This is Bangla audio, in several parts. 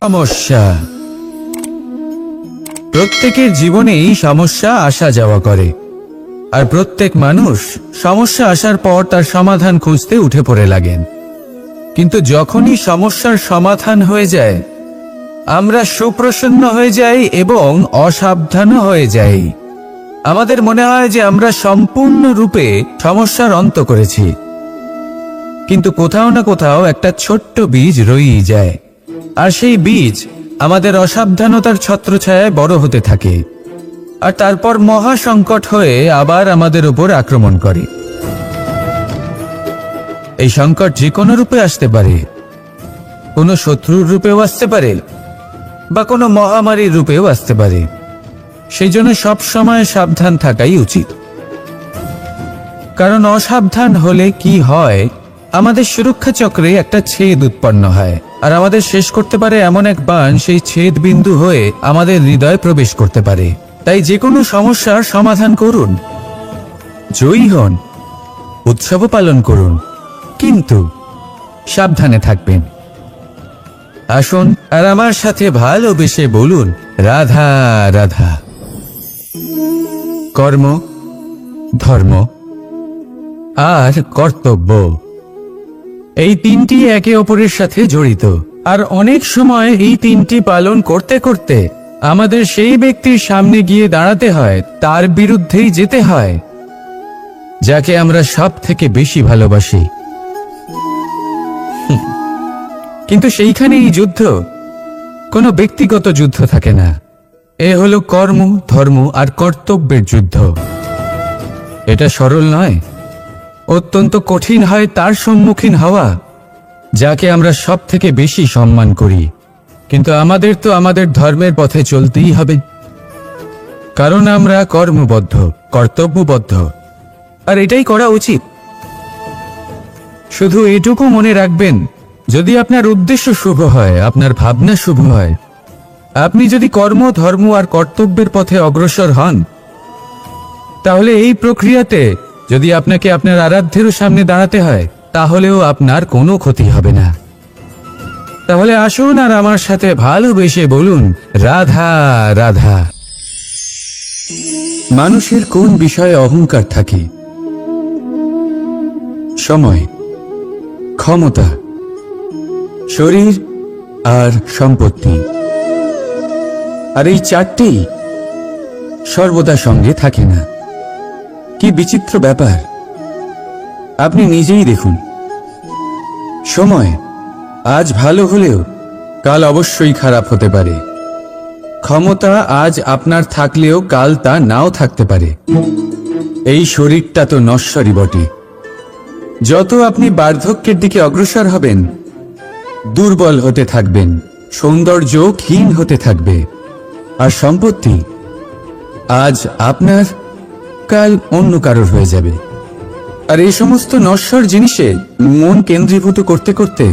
সমস্যা। প্রত্যেকের জীবনেই সমস্যা আসা যাওয়া করে, আর প্রত্যেক মানুষ সমস্যা আসার পর তার সমাধান খুঁজতে উঠে পড়ে লাগেন। কিন্তু যখনই সমস্যার সমাধান হয়ে যায়, আমরা সুপ্রসন্ন হয়ে যাই এবং অসাবধানও হয়ে যাই। আমাদের মনে হয় যে আমরা সম্পূর্ণরূপে সমস্যার অন্ত করেছি, কিন্তু কোথাও না কোথাও একটা ছোট্ট বীজ রয়েই যায়, আর সেই বীজ আমাদের অসাবধানতার ছত্রছায়ায় বড় হতে থাকে, আর তারপর মহা সংকট হয়ে আবার আমাদের উপর আক্রমণ করে। এই সংকট যে কোনো রূপে আসতে পারে, কোনো শত্রুর রূপেও আসতে পারে, বা কোনো মহামারীর রূপেও আসতে পারে। সেই জন্য সবসময় সাবধান থাকাই উচিত, কারণ অসাবধান হলে কি হয়, আমাদের সুরক্ষা চক্রে একটা ছেদ উৎপন্ন হয়, আর আমাদের শেষ করতে পারে এমন এক বাণ সেই ছেদ বিন্দু হয়ে আমাদের হৃদয়ে প্রবেশ করতে পারে। তাই যে কোনো সমস্যার সমাধান করুন, জয়ী হন, উৎসব পালন করুন, কিন্তু সাবধানে থাকবেন। আসুন আর আমার সাথে ভালোবেসে বলুন, রাধা রাধা। কর্ম, ধর্ম আর কর্তব্য, এই তিনটি একে অপরের সাথে জড়িত, আর অনেক সময় এই তিনটি পালন করতে করতে আমাদের সেই ব্যক্তির সামনে গিয়ে দাঁড়াতে হয়, তার বিরুদ্ধেই যেতে হয়, যাকে আমরা সব থেকে বেশি ভালোবাসি। কিন্তু সেইখানে এই যুদ্ধ কোনো ব্যক্তিগত যুদ্ধ থাকে না, এ হলো কর্ম, ধর্ম আর কর্তব্যের যুদ্ধ। এটা সরল নয়, অত্যন্ত কঠিন হয় তার সম্মুখীন হওয়া যাকে আমরা সব থেকে বেশি সম্মান করি। কিন্তু আমাদের তো আমাদের ধর্মের পথে চলতেই হবে, কারণ আমরা কর্মবদ্ধ, কর্তব্যবদ্ধ, আর এটাই করা উচিত। শুধু এটুকু মনে রাখবেন, যদি আপনার উদ্দেশ্য শুভ হয়, আপনার ভাবনা শুভ হয়, আপনি যদি কর্ম, ধর্ম আর কর্তব্যের পথে অগ্রসর হন, তাহলে এই প্রক্রিয়াতে যদি আপনাকে আপনার আরাধ্যেরও সামনে দাঁড়াতে হয়, তাহলেও আপনার কোনো ক্ষতি হবে না। তাহলে আসুন আর আমার সাথে ভালোবেসে বলুন, রাধা রাধা। মানুষের কোন বিষয়ে অহংকার থাকে? সময়, ক্ষমতা, শরীর আর সম্পত্তি। আর এই চারটেই সর্বদা সঙ্গে থাকে না। কি বিচিত্র ব্যাপার! আপনি নিজেই দেখুন, সময় আজ ভালো হলেও কাল অবশ্যই খারাপ হতে পারে। ক্ষমতা আজ আপনার থাকলেও কাল তা নাও থাকতে পারে। এই শরীরটা তো নশ্বরই বটে। যত আপনি বার্ধক্যের দিকে অগ্রসর হবেন, দুর্বল হতে থাকবেন, সৌন্দর্য ক্ষীণ হতে থাকবে। আর সম্পত্তি আজ আপনার, কাল অন্য কারোর হয়ে যাবে। আর এই সমস্ত নশ্বর জিনিসে মন কেন্দ্রীভূত করতে করতে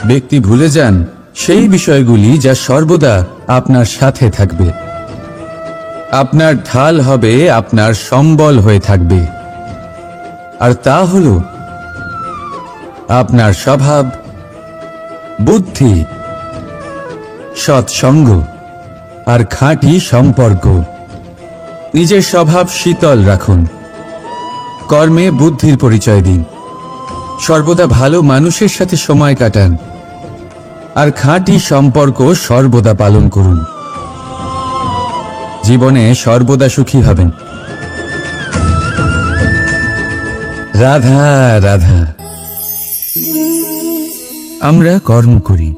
ব্যক্তি ভুলে যান সেই বিষয়গুলি যা সর্বদা আপনার সাথে থাকবে, আপনার ঢাল হবে, আপনার সম্বল হয়ে থাকবে। আর তা হল আপনার স্বভাব, বুদ্ধি, সৎসঙ্গ আর খাঁটি সম্পর্ক। নিজের স্বভাব শীতল রাখুন, কর্মে বুদ্ধির পরিচয় দিন, সর্বদা ভালো মানুষের সাথে সময় কাটান, আর খাঁটি সম্পর্ক সর্বদা পালন করুন। জীবনে সর্বদা সুখী হবেন। রাধা রাধা। আমরা কর্ম করি,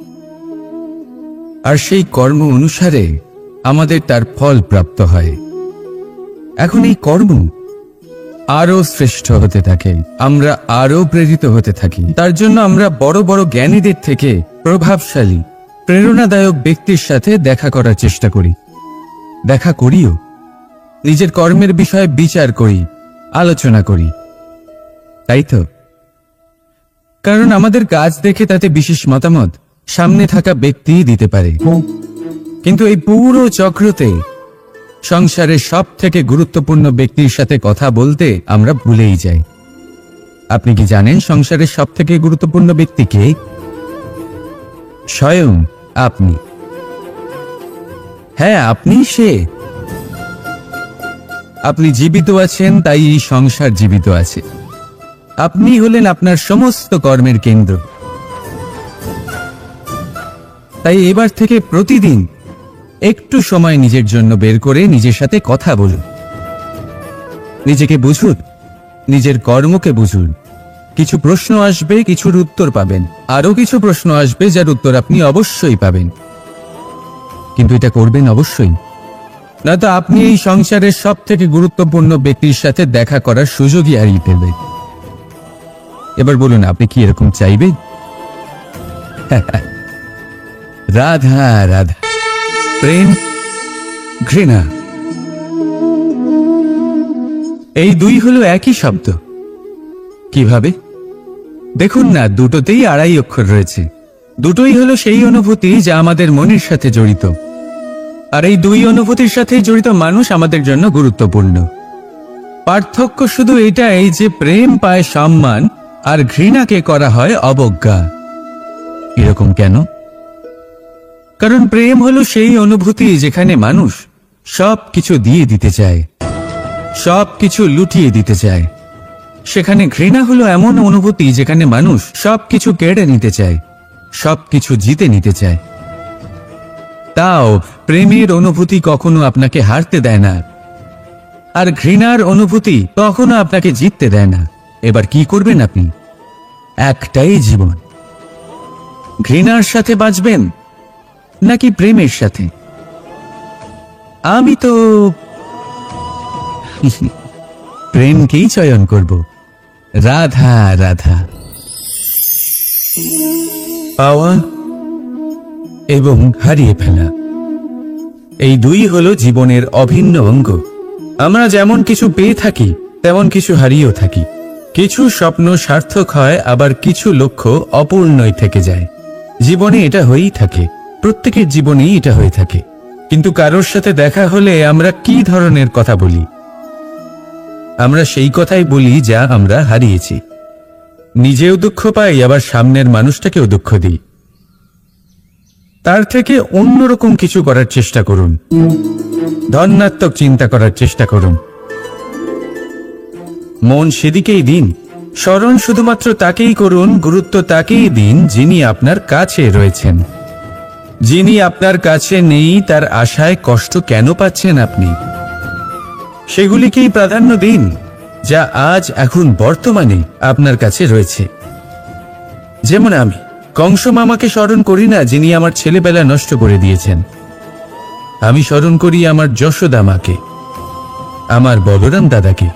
আর সেই কর্ম অনুসারে আমাদের তার ফল প্রাপ্ত হয়। এখন এই কর্ম আরো শ্রেষ্ঠ হতে থাকে, আমরা আরো প্রেরিত হতে থাকি। তার জন্য আমরা বড় বড় জ্ঞানীদের থেকে প্রভাবশালী, প্রেরণাদায়ক ব্যক্তির সাথে দেখা করার চেষ্টা করি, দেখা করিও। নিজের কর্মের বিষয়ে বিচার করি, আলোচনা করি, তাই তো? কারণ আমাদের কাজ দেখে তাতে বিশেষ মতামত সামনে থাকা ব্যক্তি দিতে পারে। কিন্তু এই পুরো চক্রতে সংসারের সব থেকে গুরুত্বপূর্ণ ব্যক্তির সাথে কথা বলতে আমরা ভুলেই যাই। আপনি কি জানেন সংসারের সব থেকে গুরুত্বপূর্ণ ব্যক্তি কে? স্বয়ং আপনি। হ্যাঁ, আপনি সে। আপনি জীবিত আছেন, তাই এই সংসার জীবিত আছে। আপনি হলেন আপনার সমস্ত কর্মের কেন্দ্র। তাই এবার থেকে প্রতিদিন একটু সময় নিজের জন্য বের করে নিজের সাথে কথা বলুন। নিজেকে বুঝুন, নিজের কর্মকে বুঝুন। কিছু প্রশ্ন আসবে, কিছুর উত্তর পাবেন। আরো কিছু প্রশ্ন আসবে যার উত্তর আপনি অবশ্যই পাবেন, কিন্তু এটা করবেন অবশ্যই, নয়তো আপনি এই সংসারের সব থেকে গুরুত্বপূর্ণ ব্যক্তির সাথে দেখা করার সুযোগই হারিয়ে ফেলবেন। এবার বলুন, আপনি কি এরকম চাইবেন? রাধা রাধা, প্রেম, ঘৃণা, এই দুই হলো একই শব্দ। কিভাবে? দেখুন না, দুটোতেই আড়াই অক্ষর রয়েছে। দুটোই হলো সেই অনুভূতি যা আমাদের মনের সাথে জড়িত, আর এই দুই অনুভূতির সাথে জড়িত মানুষ আমাদের জন্য গুরুত্বপূর্ণ। পার্থক্য শুধু এটাই যে প্রেম পায় সম্মান আর ঘৃণাকে করা হয় অবজ্ঞা। এরকম কেন? কারণ প্রেম হলো সেই অনুভূতি যেখানে মানুষ সব কিছু দিয়ে দিতে চায়, সব কিছু লুটিয়ে দিতে চায়। সেখানে ঘৃণা হলো এমন অনুভূতি যেখানে মানুষ সব কিছু কেড়ে নিতে চায়, সব কিছু জিতে নিতে চায়। তাও প্রেমের অনুভূতি কখনো আপনাকে হারতে দেয় না, আর ঘৃণার অনুভূতি কখনো আপনাকে জিততে দেয় না। এবার কি করবেন আপনি? একটাই জীবন। ঘৃণার সাথে বাঁচবেন নাকি প্রেমের সাথে? আমি তো প্রেমকেই চয়ন করব। রাধা রাধা। পাওয়া এবং হারিয়ে ফেলা, এই দুই হলো জীবনের অভিন্ন অঙ্গ। আমরা যেমন কিছু পেয়ে থাকি, তেমন কিছু হারিয়েও থাকি। কিছু স্বপ্ন সার্থক হয়, আবার কিছু লক্ষ্য অপূর্ণই থেকে যায়। জীবনে এটা হয়েই থাকে, প্রত্যেকের জীবনেই এটা হয়ে থাকে। কিন্তু কারোর সাথে দেখা হলে আমরা কি ধরনের কথা বলি? আমরা সেই কথাই বলি যা আমরা হারিয়েছি। নিজেও দুঃখ পাই, আবার সামনের মানুষটাকেও দুঃখ দিই। তার থেকে অন্যরকম কিছু করার চেষ্টা করুন, ধনাত্মক চিন্তা করার চেষ্টা করুন। মন সেদিকেই দিন। স্মরণ শুধুমাত্র তাকেই করুন, গুরুত্ব তাকেই দিন যিনি আপনার কাছে রয়েছেন। যিনি আপনার কাছে নেই তার আশায় কষ্ট কেন পাচ্ছেন আপনি? সেগুলিকেই প্রাধান্য দিন যা আজ এখন বর্তমানে আপনার কাছে রয়েছে। যেমন আমি কংস মামাকে স্মরণ করি না, যিনি আমার ছেলেবেলা নষ্ট করে দিয়েছেন। আমি স্মরণ করি আমার যশোদা মাকে, আমার বলরাম দাদাকে,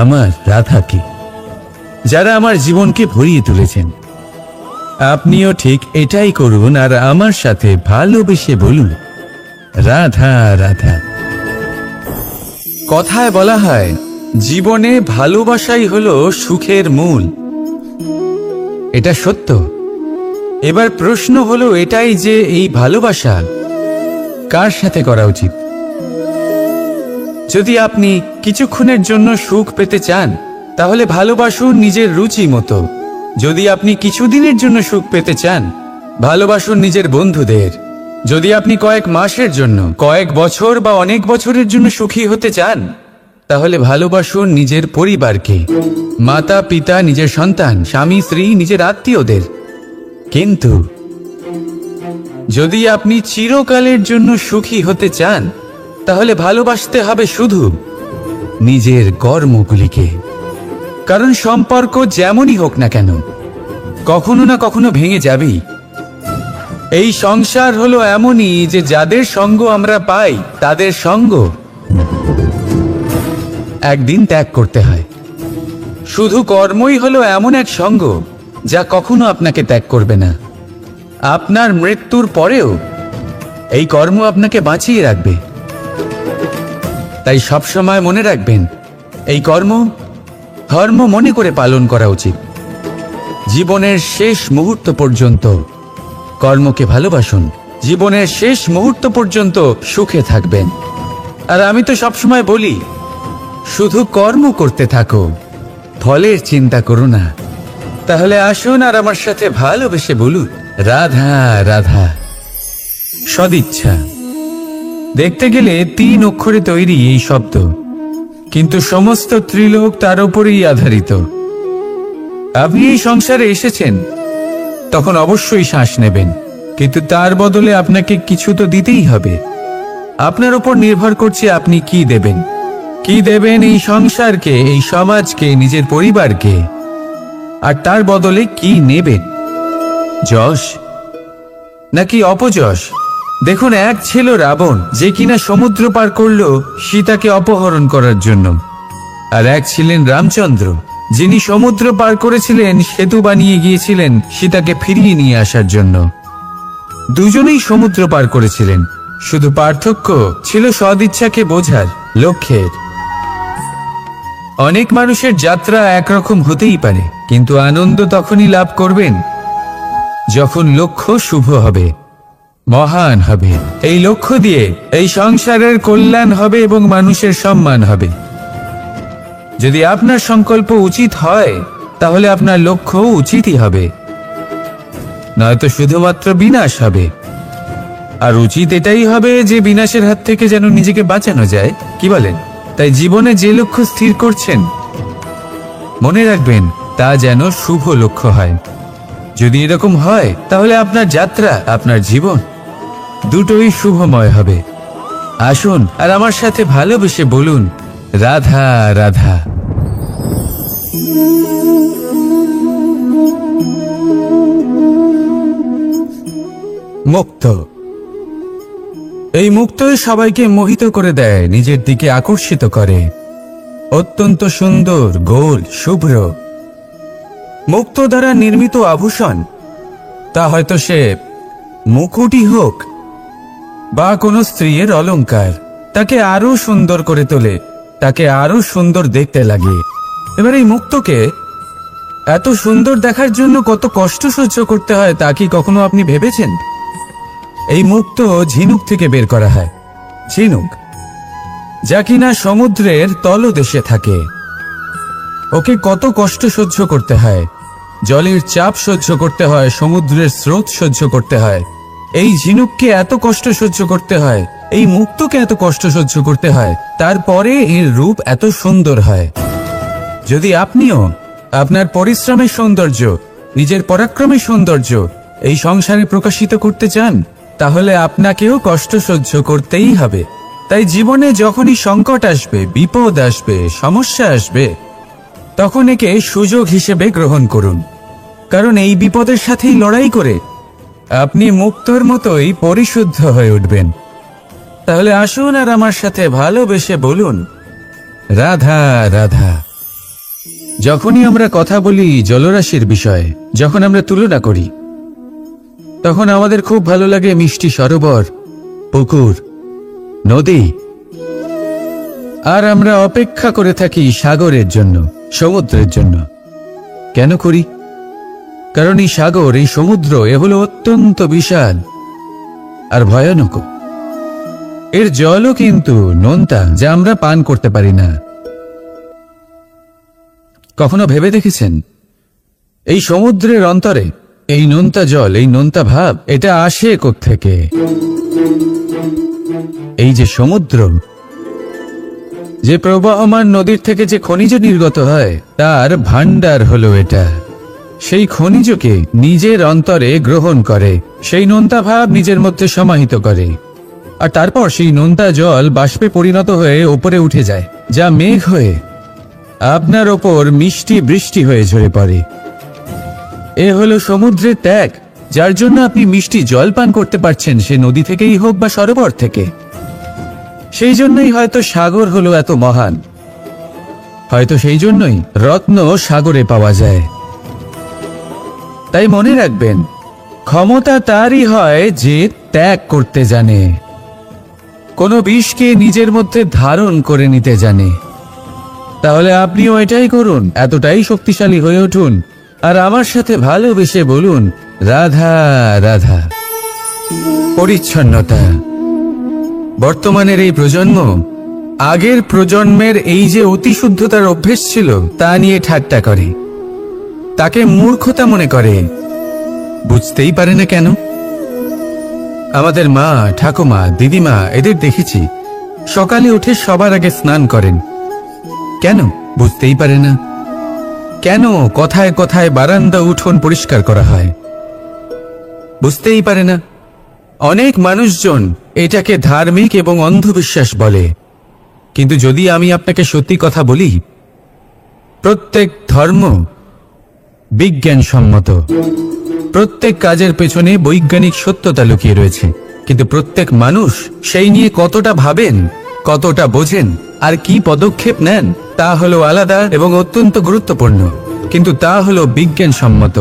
আমার রাধাকে, যারা আমার জীবনকে ভরিয়ে তুলেছেন। আপনিও ঠিক এটাই করুন, আর আমার সাথে ভালোবেসে বলুন, রাধা রাধা। কথায় বলা হয়, জীবনে ভালোবাসাই হলো সুখের মূল। এটা সত্য। এবার প্রশ্ন হলো এটাই যে এই ভালোবাসা কার সাথে করা উচিত? যদি আপনি কিছুক্ষণের জন্য সুখ পেতে চান, তাহলে ভালোবাসুন নিজের রুচি মতো। যদি আপনি কিছুদিনের জন্য সুখ পেতে চান, ভালোবাসুন নিজের বন্ধুদের। যদি আপনি কয়েক মাসের জন্য, কয়েক বছর বা অনেক বছরের জন্য সুখী হতে চান, তাহলে ভালোবাসুন নিজের পরিবারকে, মাতা পিতা, নিজের সন্তান, স্বামী স্ত্রী, নিজের আত্মীয়দের। কিন্তু যদি আপনি চিরকালের জন্য সুখী হতে চান, তাহলে ভালোবাসতে হবে শুধু নিজের কর্মগুলিকে। কারণ সম্পর্ক যেমনই হোক না কেন, কখনো না কখনো ভেঙে যাবেই। এই সংসার হলো এমনই যে যাদের সঙ্গ আমরা পাই, তাদের সঙ্গ একদিন ত্যাগ করতে হয়। শুধু কর্মই হলো এমন এক সঙ্গ যা কখনো আপনাকে ত্যাগ করবে না। আপনার মৃত্যুর পরেও এই কর্ম আপনাকে বাঁচিয়ে রাখবে। তাই সবসময় মনে রাখবেন, এই কর্ম ধর্ম মনে করে পালন করা উচিত। জীবনের শেষ মুহূর্ত পর্যন্ত কর্মকে ভালোবাসুন। জীবনের শেষ মুহূর্ত পর্যন্ত সুখে থাকবেন। আর আমি তো সবসময় বলি, শুধু কর্ম করতে থাকো, ফলের চিন্তা করো না, তাহলে আসুন আর আমার সাথে ভালোবেসে বলুন, রাধা রাধা। সদিচ্ছা। দেখতে গেলে 3 অক্ষরে তৈরি এই শব্দ, কিন্তু সমস্ত ত্রিলোক তার উপরেই আধারিত। আপনি এই সংসারে এসেছেন, তখন অবশ্যই শ্বাস নেবেন, কিন্তু তার বদলে আপনাকে কিছু তো দিতেই হবে। আপনার উপর নির্ভর করছে আপনি কি দেবেন। কি দেবেন এই সংসারকে, এই সমাজকে, নিজের পরিবারকে, আর তার বদলে কি নেবেন? যশ নাকি অপযশ? দেখুন, এক ছিল রাবণ, যে কিনা সমুদ্র পার করল সীতাকে অপহরণ করার জন্য, আর এক ছিলেন রামচন্দ্র, যিনি সমুদ্র পার করেছিলেন, সেতু বানিয়ে গিয়েছিলেন সীতাকে ফিরিয়ে নিয়ে আসার জন্য। দুজনেই সমুদ্র পার করেছিলেন, শুধু পার্থক্য ছিল সদিচ্ছাকে বোঝার লক্ষ্যের। অনেক মানুষের যাত্রা একরকম হতেই পারে, কিন্তু আনন্দ তখনই লাভ করবেন যখন লক্ষ্য শুভ হবে, মহান হবে। এই লক্ষ্য দিয়ে এই সংসারের কল্যাণ হবে এবং মানুষের সম্মান হবে। যদি আপনার সংকল্প উচিত হয়, তাহলে আপনার লক্ষ্য উচিতই হবে, নয়তো শুধুমাত্র বিনাশ হবে। আর উচিত এটাই হবে যে বিনাশের হাত থেকে যেন নিজেকে বাঁচানো যায়, কি বলেন? তাই জীবনে যে লক্ষ্য স্থির করছেন, মনে রাখবেন তা যেন শুভ লক্ষ্য হয়। যদি এরকম হয়, তাহলে আপনার যাত্রা, আপনার জীবন দুটোই শুভময় হবে। আসুন আর আমার সাথে ভালোবেসে বলুন, রাধা রাধা। মুক্ত। এই মুক্তই সবাইকে মোহিত করে দেয়, নিজের দিকে আকর্ষিত করে। অত্যন্ত সুন্দর, গোল, শুভ্র। মুক্ত দ্বারা নির্মিত আভূষণ, তা হয়তো সে মুকুটই হোক বা কোনো স্ত্রীর অলংকার, তাকে আরো সুন্দর করে তোলে, তাকে আরো সুন্দর দেখতে লাগে। এবার এই মুক্তকে এত সুন্দর দেখার জন্য কত কষ্ট সহ্য করতে হয়, তা কি কখনো আপনি ভেবেছেন? এই মুক্ত ঝিনুক থেকে বের করা হয়। ঝিনুক, যা কিনা সমুদ্রের তলদেশে থাকে। ওকে কত কষ্ট সহ্য করতে হয়, জলের চাপ সহ্য করতে হয়, সমুদ্রের স্রোত সহ্য করতে হয়। এই ঝিনুককে এত কষ্ট সহ্য করতে হয়, এই মুক্তকে এত কষ্ট সহ্য করতে হয়, তারপরে এর রূপ এত সুন্দর হয়। যদি আপনিও আপনার পরিশ্রমের সৌন্দর্য, নিজের পরাক্রমের সৌন্দর্য এই সংসারে প্রকাশিত করতে চান, তাহলে আপনাকেও কষ্ট সহ্য করতেই হবে। তাই জীবনে যখনই সংকট আসবে, বিপদ আসবে, সমস্যা আসবে, তখন একে সুযোগ হিসেবে গ্রহণ করুন। কারণ এই বিপদের সাথেই লড়াই করে আপনি মুক্তর মতোই পরিশুদ্ধ হয়ে উঠবেন। তাহলে আসুন আর আমার সাথে ভালোবেসে বলুন, রাধা রাধা। যখনই আমরা কথা বলি জলরাশির বিষয়ে, যখন আমরা তুলনা করি, তখন আমাদের খুব ভালো লাগে মিষ্টি সরোবর, পুকুর, নদী। আর আমরা অপেক্ষা করে থাকি সাগরের জন্য, সমুদ্রের জন্য। কেন করি? কারণ এই সাগর, এই সমুদ্র, এ হলো অত্যন্ত বিশাল আর ভয়ানক। এর জলও কিন্তু নোনতা, যা আমরা পান করতে পারি না। কখনো ভেবে দেখেছেন এই সমুদ্রের অন্তরে এই নোনতা জল, এই নোনতা ভাব, এটা আসে কোত্থেকে? এই যে সমুদ্র, যে প্রবাহমান নদীর থেকে যে খনিজ নির্গত হয়, তার ভান্ডার হলো এটা। সেই খনিজকে নিজের অন্তরে গ্রহণ করে, সেই নোনতা ভাব নিজের মধ্যে সমাহিত করে, আর তারপর সেই নোনতা জল বাষ্পে পরিণত হয়ে ওপরে উঠে যায়, যা মেঘ হয়ে আপনার ওপর মিষ্টি বৃষ্টি হয়ে ঝরে পড়ে। এ হলো সমুদ্রের ত্যাগ, যার জন্য আপনি মিষ্টি জল পান করতে পারছেন, সে নদী থেকেই হোক বা সরোবর থেকে। সেই জন্যই হয়তো সাগর হলো এত মহান, হয়তো সেই জন্যই রত্ন সাগরে পাওয়া যায়। তাই মনে রাখবেন, ক্ষমতা তারই হয় যে ত্যাগ করতে জানে, কোনো বিষকে নিজের মধ্যে ধারণ করে নিতে জানে। তাহলে আপনিও এটাই করুন, এতটাই শক্তিশালী হয়ে উঠুন, আর আমার সাথে ভালোবেসে বলুন, রাধা রাধা। পরিচ্ছন্নতা। বর্তমানের এই প্রজন্ম আগের প্রজন্মের এই যে অতি শুদ্ধতার অভ্যেস ছিল, তা নিয়ে ঠাট্টা করে। তাকে মূর্খতা মনে করে। বুঝতেই পারে না কেন। আমাদের মা, ঠাকুমা, দিদিমা এদের দেখেছি সকালে উঠে সবার আগে স্নান করেন। কেন? বুঝতেই পারে না। কেন কথায় কথায় বারান্দা উঠোন পরিষ্কার করা হয়? বুঝতেই পারে না। অনেক মানুষজন এটাকে ধার্মিক এবং অন্ধবিশ্বাস বলে, কিন্তু যদি আমি আপনাকে সত্যি কথা বলি, প্রত্যেক ধর্ম বিজ্ঞানসম্মত। প্রত্যেক কাজের পেছনে বৈজ্ঞানিক সত্যতা লুকিয়ে রয়েছে, কিন্তু প্রত্যেক মানুষ সেই নিয়ে কতটা ভাবেন, কতটা বোঝেন আর কি পদক্ষেপ নেন তা হলো আলাদা এবং অত্যন্ত গুরুত্বপূর্ণ, কিন্তু তা হলো বিজ্ঞানসম্মত।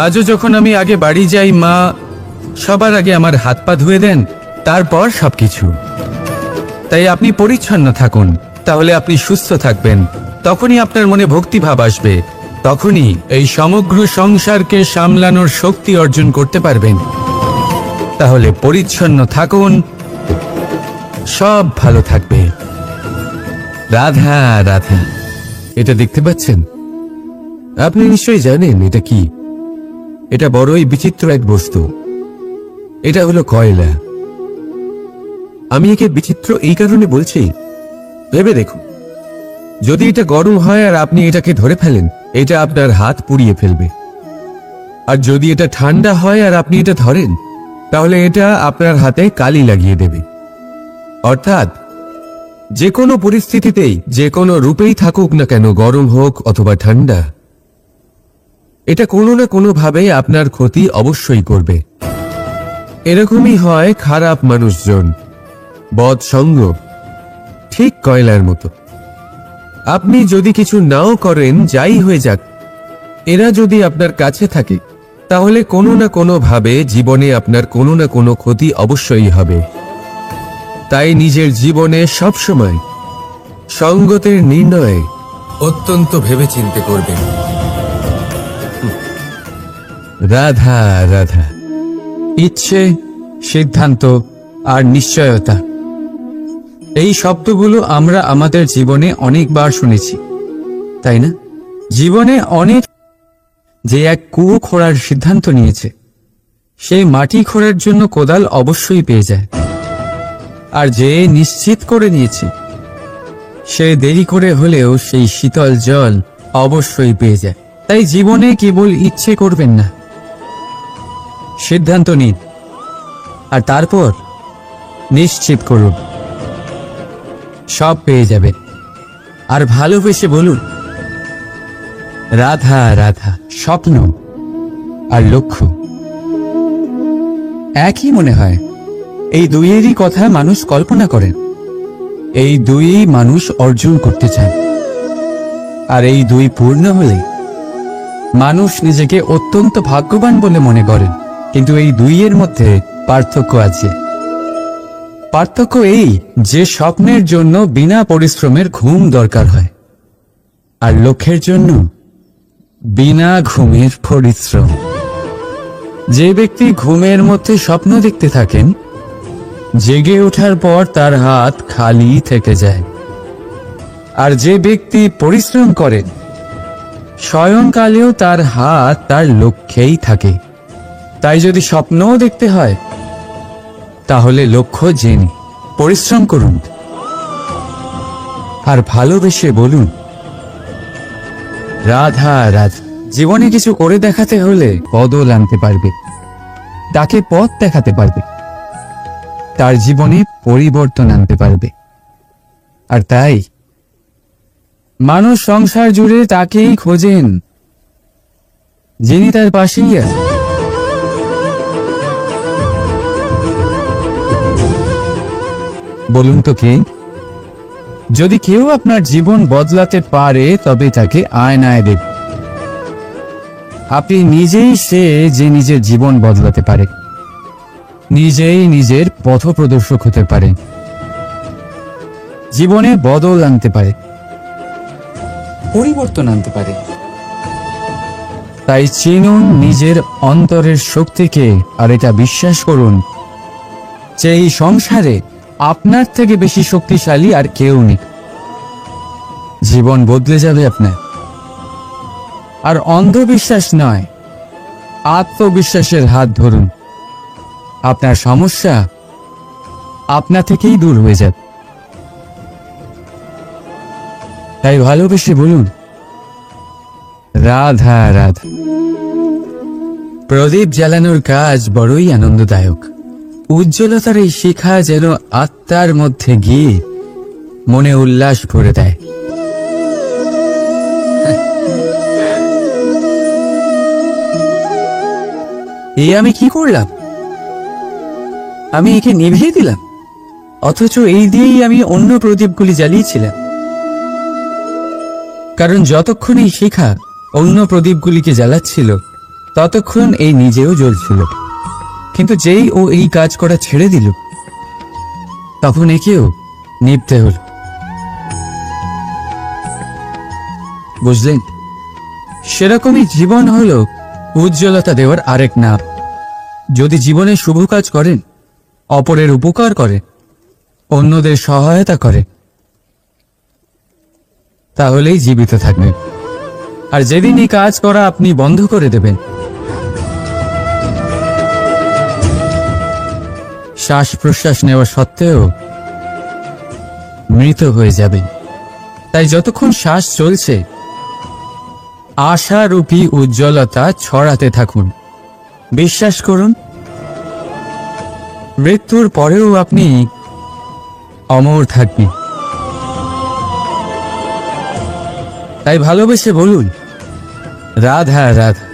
আজও যখন আমি আগে বাড়ি যাই, মা সবার আগে আমার হাত পা ধুয়ে দেন, তারপর সবকিছু। তাই আপনি পরিচ্ছন্ন থাকুন, তাহলে আপনি সুস্থ থাকবেন। তখনই আপনার মনে ভক্তিভাব আসবে, তখনই এই সমগ্র সংসারকে সামলানোর শক্তি অর্জন করতে পারবেন। তাহলে পরিচ্ছন্ন থাকুন, সব ভালো থাকবে। রাধা রাধা। এটা দেখতে পাচ্ছেন? আপনি নিশ্চয়ই জানেন এটা কি। এটা বড়ই বিচিত্র এক বস্তু। এটা হলো কয়লা। আমি একে বিচিত্র এই কারণে বলছি, ভেবে দেখুন, যদি এটা গরম হয় আর আপনি এটাকে ধরে ফেলেন, এটা আপনার হাত পুড়িয়ে ফেলবে। আর যদি এটা ঠান্ডা হয় আর আপনি এটা ধরেন, তাহলে এটা আপনার হাতে কালি লাগিয়ে দেবে। অর্থাৎ যে কোনো পরিস্থিতিতেই, যে কোনো রূপেই থাকুক না কেন, গরম হোক অথবা ঠান্ডা, এটা কোনো না কোনো ভাবে আপনার ক্ষতি অবশ্যই করবে। এরকমই হয় খারাপ মানুষজন, বদ সঙ্গ, ঠিক কয়লার মতো। আপনি যদি কিছু নাও করেন, যাই হয়ে যাক, এরা যদি আপনার কাছে থাকে, তাহলে কোনো না কোনো ভাবে জীবনে আপনার কোনো না কোনো ক্ষতি অবশ্যই হবে। তাই নিজের জীবনে সবসময় সঙ্গতের নির্ণয় অত্যন্ত ভেবেচিন্তে করবেন। রাধা রাধা। ইচ্ছে, সিদ্ধান্ত আর নিশ্চয়তা, এই শব্দগুলো আমরা আমাদের জীবনে অনেকবার শুনেছি, তাই না? জীবনে অনেক যে এক কুয়ো খোঁড়ার সিদ্ধান্ত নিয়েছে, সে মাটি খোঁড়ার জন্য কোদাল অবশ্যই পেয়ে যায়। আর যে নিশ্চিত করে নিয়েছে, সে দেরি করে হলেও সেই শীতল জল অবশ্যই পেয়ে যায়। তাই জীবনে কেবল ইচ্ছে করবেন না, সিদ্ধান্ত নিন আর তারপর নিশ্চিত করুন, সব পেয়ে যাবে। আর ভালোবেসে বলুন, রাধা রাধা। স্বপ্ন আর লক্ষ্য একই মনে হয়। এই দুইয়েরই কথা মানুষ কল্পনা করেন, এই দুই মানুষ অর্জন করতে চান। আর এই দুই পূর্ণ হলে মানুষ নিজেকে অত্যন্ত ভাগ্যবান বলে মনে করেন। কিন্তু এই দুইয়ের মধ্যে পার্থক্য আছে। পার্থক্য এই যে স্বপ্নের জন্য বিনা পরিশ্রমের ঘুম দরকার হয়, আর লক্ষ্যের জন্য বিনা ঘুমের পরিশ্রম। যে ব্যক্তি ঘুমের মধ্যে স্বপ্ন দেখতে থাকেন, জেগে ওঠার পর তার হাত খালি থেকে যায়। আর যে ব্যক্তি পরিশ্রম করেন, স্বয়ংকালেও তার হাত তার লক্ষ্যেই থাকে। তাই যদি স্বপ্নও দেখতে হয়, তাহলে লক্ষ্য জেনে পরিশ্রম করুন আর ভালোবেসে বলুন, রাধা রাধা। জীবনে কিছু করে দেখাতে হলে বদল আনতে পারবে, তাকে পথ দেখাতে পারবে, তার জীবনে পরিবর্তন আনতে পারবে। আর তাই মানুষ সংসার জুড়ে তাকেই খোঁজেন, যিনি তার পাশেই আছেন। বলুন তো কে? যদি কেউ আপনার জীবন বদলাতে পারে, তবে তাকে আয়নায় দেখুন। আপনি নিজেই সে যে নিজের জীবন বদলাতে পারে, নিজেই নিজের পথপ্রদর্শক হতে পারে, জীবনে বদল আনতে পারে, পরিবর্তন আনতে পারে। তাই চিনুন নিজের অন্তরের শক্তিকে, আর এটা বিশ্বাস করুন যে এই সংসারে আপনার থেকে বেশি শক্তিশালী আর কেউ নেই। জীবন বদলে যাবে আপনার। আর অন্ধবিশ্বাস নয়, আত্মবিশ্বাসের হাত ধরুন। আপনার সমস্যা আপনা থেকেই দূর হয়ে যাবে। তাই ভালোবেসে বলুন, রাধা রাধা। প্রদীপ জ্বালানোর কাজ বড়ই আনন্দদায়ক। উজ্জ্বলতার এই শিখা যেন আত্মার মধ্যে গিয়ে মনে উল্লাস ভরে দেয়। এই আমি কি করলাম? আমি একে নিভিয়ে দিলাম, অথচ এই দিয়েই আমি অন্য প্রদীপগুলি জ্বালিয়েছিলাম। কারণ যতক্ষণ এই শিখা অন্য প্রদীপগুলিকে জ্বালাচ্ছিল, ততক্ষণ এই নিজেও জ্বলছিল। কিন্তু যেই ও এই কাজ করা ছেড়ে দিল, তখন একেও নিভতে হল। বুঝলেন? সেরকমই জীবন হলো উজ্জ্বলতা দেওয়ার আরেক নাম। যদি জীবনে শুভ কাজ করেন, অপরের উপকার করে, অন্যদের সহায়তা করে, তাহলেই জীবিত থাকবেন। আর যেদিন এই কাজ করা আপনি বন্ধ করে দেবেন, শ্বাস প্রশ্বাস নেওয়া সত্ত্বেও মৃত হয়ে যাবেন। তাই যতক্ষণ শ্বাস চলছে, আশারূপী উজ্জ্বলতা ছড়াতে থাকুন। বিশ্বাস করুন, মৃত্যুর পরেও আপনি অমর থাকবেন। তাই ভালোবেসে বলুন, রাধা রাধা।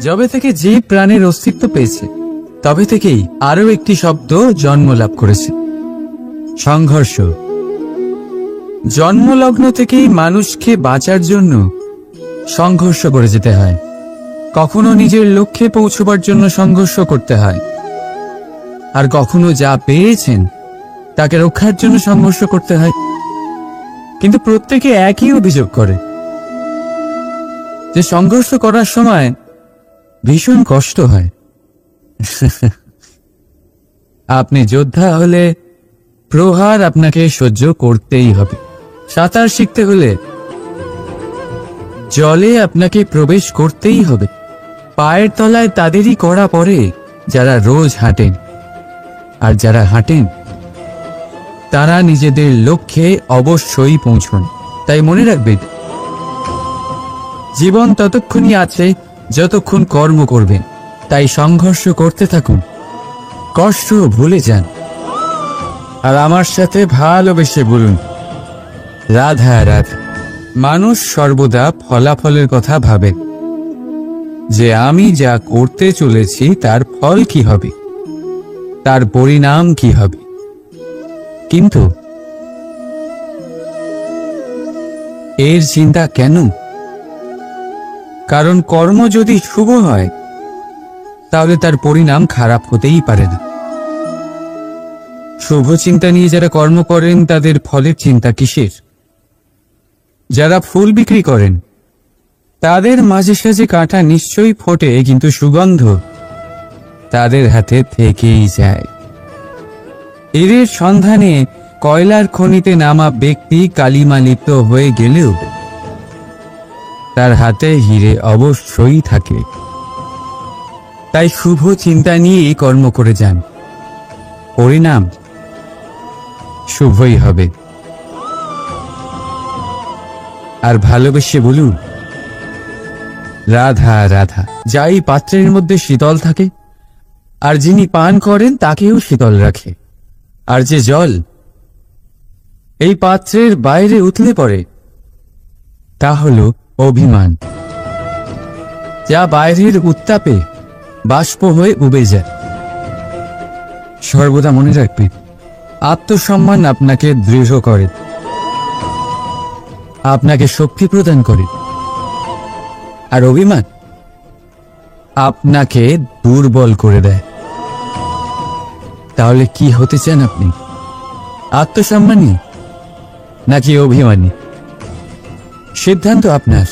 যবে থেকে যে প্রাণের অস্তিত্ব পেয়েছে, তবে থেকেই আরো একটি শব্দ জন্ম লাভ করেছে, সংঘর্ষ। জন্মলগ্ন থেকেই মানুষকে বাঁচার জন্য সংঘর্ষ করে যেতে হয়। কখনো নিজের লক্ষ্যে পৌঁছবার জন্য সংঘর্ষ করতে হয়, আর কখনো যা পেয়েছেন তাকে রক্ষার জন্য সংঘর্ষ করতে হয়। কিন্তু প্রত্যেকে একই অভিযোগ করে যে সংঘর্ষ করার সময় ভীষণ কষ্ট হয়। আপনি যোদ্ধা হলে প্রহার আপনাকে সহ্য করতেই হবে। সাঁতার শিখতে হলে জলে আপনাকে প্রবেশ করতেই হবে। পায়ের তলায় তাদেরই কড়া পড়ে যারা রোজ হাঁটেন, আর যারা হাঁটেন তারা নিজেদের লক্ষ্যে অবশ্যই পৌঁছন। তাই মনে রাখবেন, জীবন ততক্ষণই আছে যতক্ষণ কর্ম করবেন। তাই সংঘর্ষ করতে থাকুন, কষ্ট ভুলে যান, আর আমার সাথে ভালোবেসে বলুন, রাধা রাধা। মানুষ সর্বদা ফলাফলের কথা ভাবে, যে আমি যা করতে চলেছি তার ফল কি হবে, তার পরিণাম কি হবে। কিন্তু এর চিন্তা কেন? কারণ কর্ম যদি শুভ হয়, তাহলে তার পরিণাম খারাপ হতেই পারে না। শুভ চিন্তা নিয়ে যারা কর্ম করেন, তাদের ফলের চিন্তা কিসের? যারা ফুল বিক্রি করেন, তাদের মাঝে সাঝে কাঁটা নিশ্চয়ই ফোটে, কিন্তু সুগন্ধ তাদের হাতে থেকেই যায়। এর সন্ধানে কয়লার খনিতে নামা ব্যক্তি কালিমা লিপ্ত হয়ে গেলেও তার হাতে হিরে অবশ্যই থাকে। তাই শুভ চিন্তা নিয়ে কর্ম করে যান, পরিণাম শুভই হবে। আর ভালোবেসে বলুন, রাধা রাধা। যাই পাত্রের মধ্যে শীতল থাকে, আর যিনি পান করেন তাকেও শীতল রাখে। আর যে জল এই পাত্রের বাইরে উতলে পড়ে, তা হল অভিমান, যা বাইরের উত্তাপে বাষ্প হয়ে উবে যায়। সর্বদা মনে রাখবেন, আত্মসম্মান আপনাকে দৃঢ় করে, আপনাকে শক্তি প্রদান করে, আর অভিমান আপনাকে দুর্বল করে দেয়। তাহলে কি হতে চান আপনি? আত্মসম্মানী নাকি অভিমানী? সিদ্ধান্ত আপনার।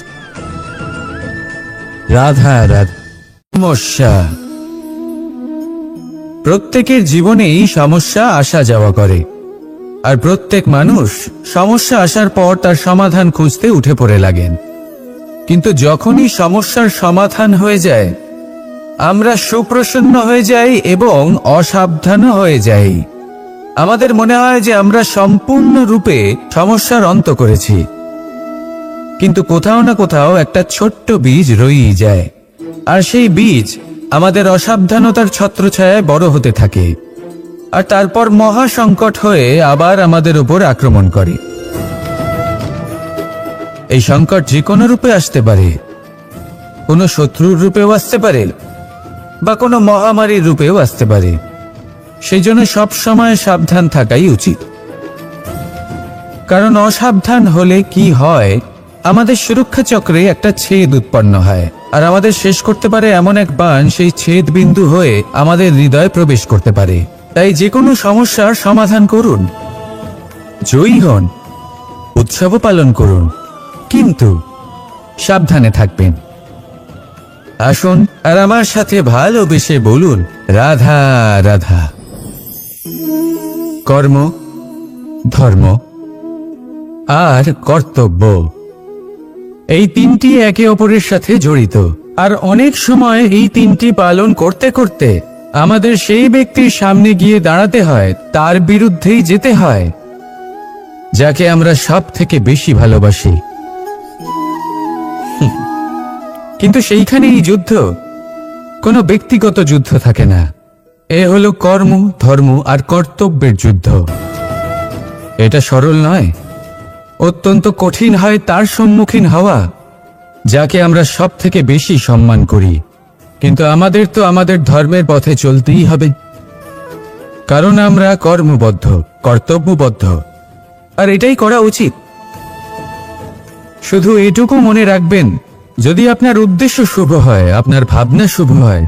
রাধা রাধা। সমস্যা। প্রত্যেকের জীবনেই সমস্যা আসা যাওয়া করে, আর প্রত্যেক মানুষ সমস্যা আসার পর তার সমাধান খুঁজতে উঠে পড়ে লাগেন। কিন্তু যখনই সমস্যার সমাধান হয়ে যায় আমরা সুপ্রসন্ন হয়ে যাই এবং অসাবধানও হয়ে যাই। আমাদের মনে হয় যে আমরা সম্পূর্ণরূপে সমস্যার অন্ত করেছি, কিন্তু কোথাও না কোথাও একটা ছোট্ট বীজ রয়েই যায়, আর সেই বীজ আমাদের অসাবধানতার ছত্রছায়ায় বড় হতে থাকে, আর তারপর মহা সংকট হয়ে আবার আমাদের উপর আক্রমণ করে। এই সংকট যে কোনো রূপে আসতে পারে, কোনো শত্রুর রূপেও আসতে পারে বা কোনো মহামারীর রূপেও আসতে পারে। সেই জন্য সবসময় সাবধান থাকাই উচিত, কারণ অসাবধান হলে কি হয়, আমাদের সুরক্ষা চক্রে একটা ছেদ উৎপন্ন হয়, আর আমাদের শেষ করতে পারে এমন এক বাণ সেই ছেদ বিন্দু হয়ে আমাদের হৃদয়ে প্রবেশ করতে পারে। তাই যে কোনো সমস্যার সমাধান করুন, জয়ী হন, উৎসবও পালন করুন, কিন্তু সাবধানে থাকবেন। আসুন আর আমার সাথে ভালোবেসে বলুন, রাধা রাধা। কর্ম, ধর্ম আর কর্তব্য, এই তিনটি একে অপরের সাথে জড়িত, আর অনেক সময় এই তিনটি পালন করতে করতে আমাদের সেই ব্যক্তির সামনে গিয়ে দাঁড়াতে হয়, তার বিরুদ্ধেই যেতে হয়, যাকে আমরা সব থেকে বেশি ভালোবাসি। কিন্তু সেইখানেই যুদ্ধ, কোনো ব্যক্তিগত যুদ্ধ থাকে না। এ হলো কর্ম, ধর্ম আর কর্তব্যের যুদ্ধ। এটা সরল নয়, অত্যন্ত কঠিন হয় তার সম্মুখীন হওয়া যাকে আমরা সব থেকে বেশি সম্মান করি। কিন্তু আমাদের তো আমাদের ধর্মের পথে চলতেই হবে, কারণ আমরা কর্মবদ্ধ, কর্তব্যবদ্ধ, আর এটাই করা উচিত। শুধু এটুকু মনে রাখবেন, যদি আপনার উদ্দেশ্য শুভ হয়, আপনার ভাবনা শুভ হয়,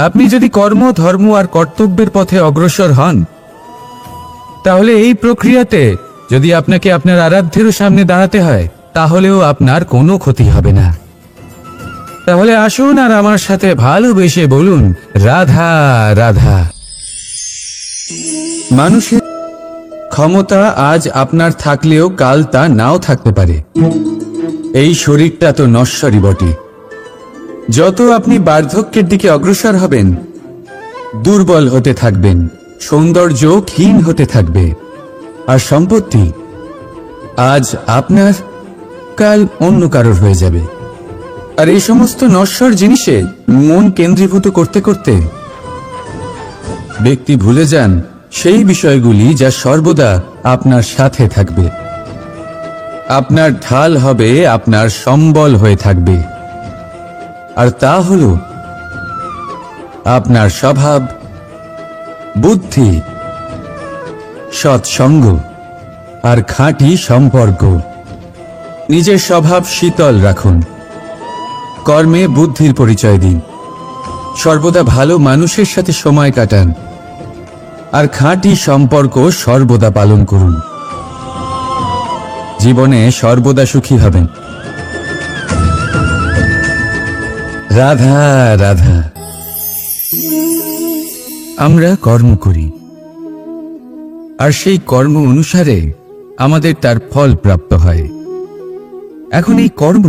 আপনি যদি কর্ম, ধর্ম আর কর্তব্যের পথে অগ্রসর হন, তাহলে এই প্রক্রিয়াতে যদি আপনাকে আপনার আরাধ্যেরও সামনে দাঁড়াতে হয়, তাহলেও আপনার কোনো ক্ষতি হবে না। তাহলে আসুন আর আমার সাথে ভালোবেসে বলুন, রাধা রাধা। মানুষের ক্ষমতা আজ আপনার থাকলেও কাল তা নাও থাকতে পারে। এই শরীরটা তো নশ্বরই বটে। যত আপনি বার্ধক্যের দিকে অগ্রসর হবেন, দুর্বল হতে থাকবেন, সৌন্দর্য ক্ষীণ হতে থাকবে, আর সম্পত্তি আজ আপনার, কাল অন্য কারোর হয়ে যাবে। আর এই সমস্ত নশ্বর জিনিসে মন কেন্দ্রীভূত করতে করতে ব্যক্তি ভুলে যান সেই বিষয়গুলি যা সর্বদা আপনার সাথে থাকবে, আপনার ঢাল হবে, আপনার সম্বল হয়ে থাকবে। আর তা হল আপনার স্বভাব, বুদ্ধি, সৎসঙ্গ আর খাঁটি সম্পর্ক। নিজের স্বভাব শীতল রাখুন, কর্মে বুদ্ধির পরিচয় দিন, সর্বদা ভালো মানুষের সাথে সময় কাটান, আর খাঁটি সম্পর্ক সর্বদা পালন করুন। জীবনে সর্বদা সুখী হবেন। রাধা রাধা। আমরা কর্ম করি, আর সেই কর্ম অনুসারে আমাদের তার ফল প্রাপ্ত হয়। এখন এই কর্ম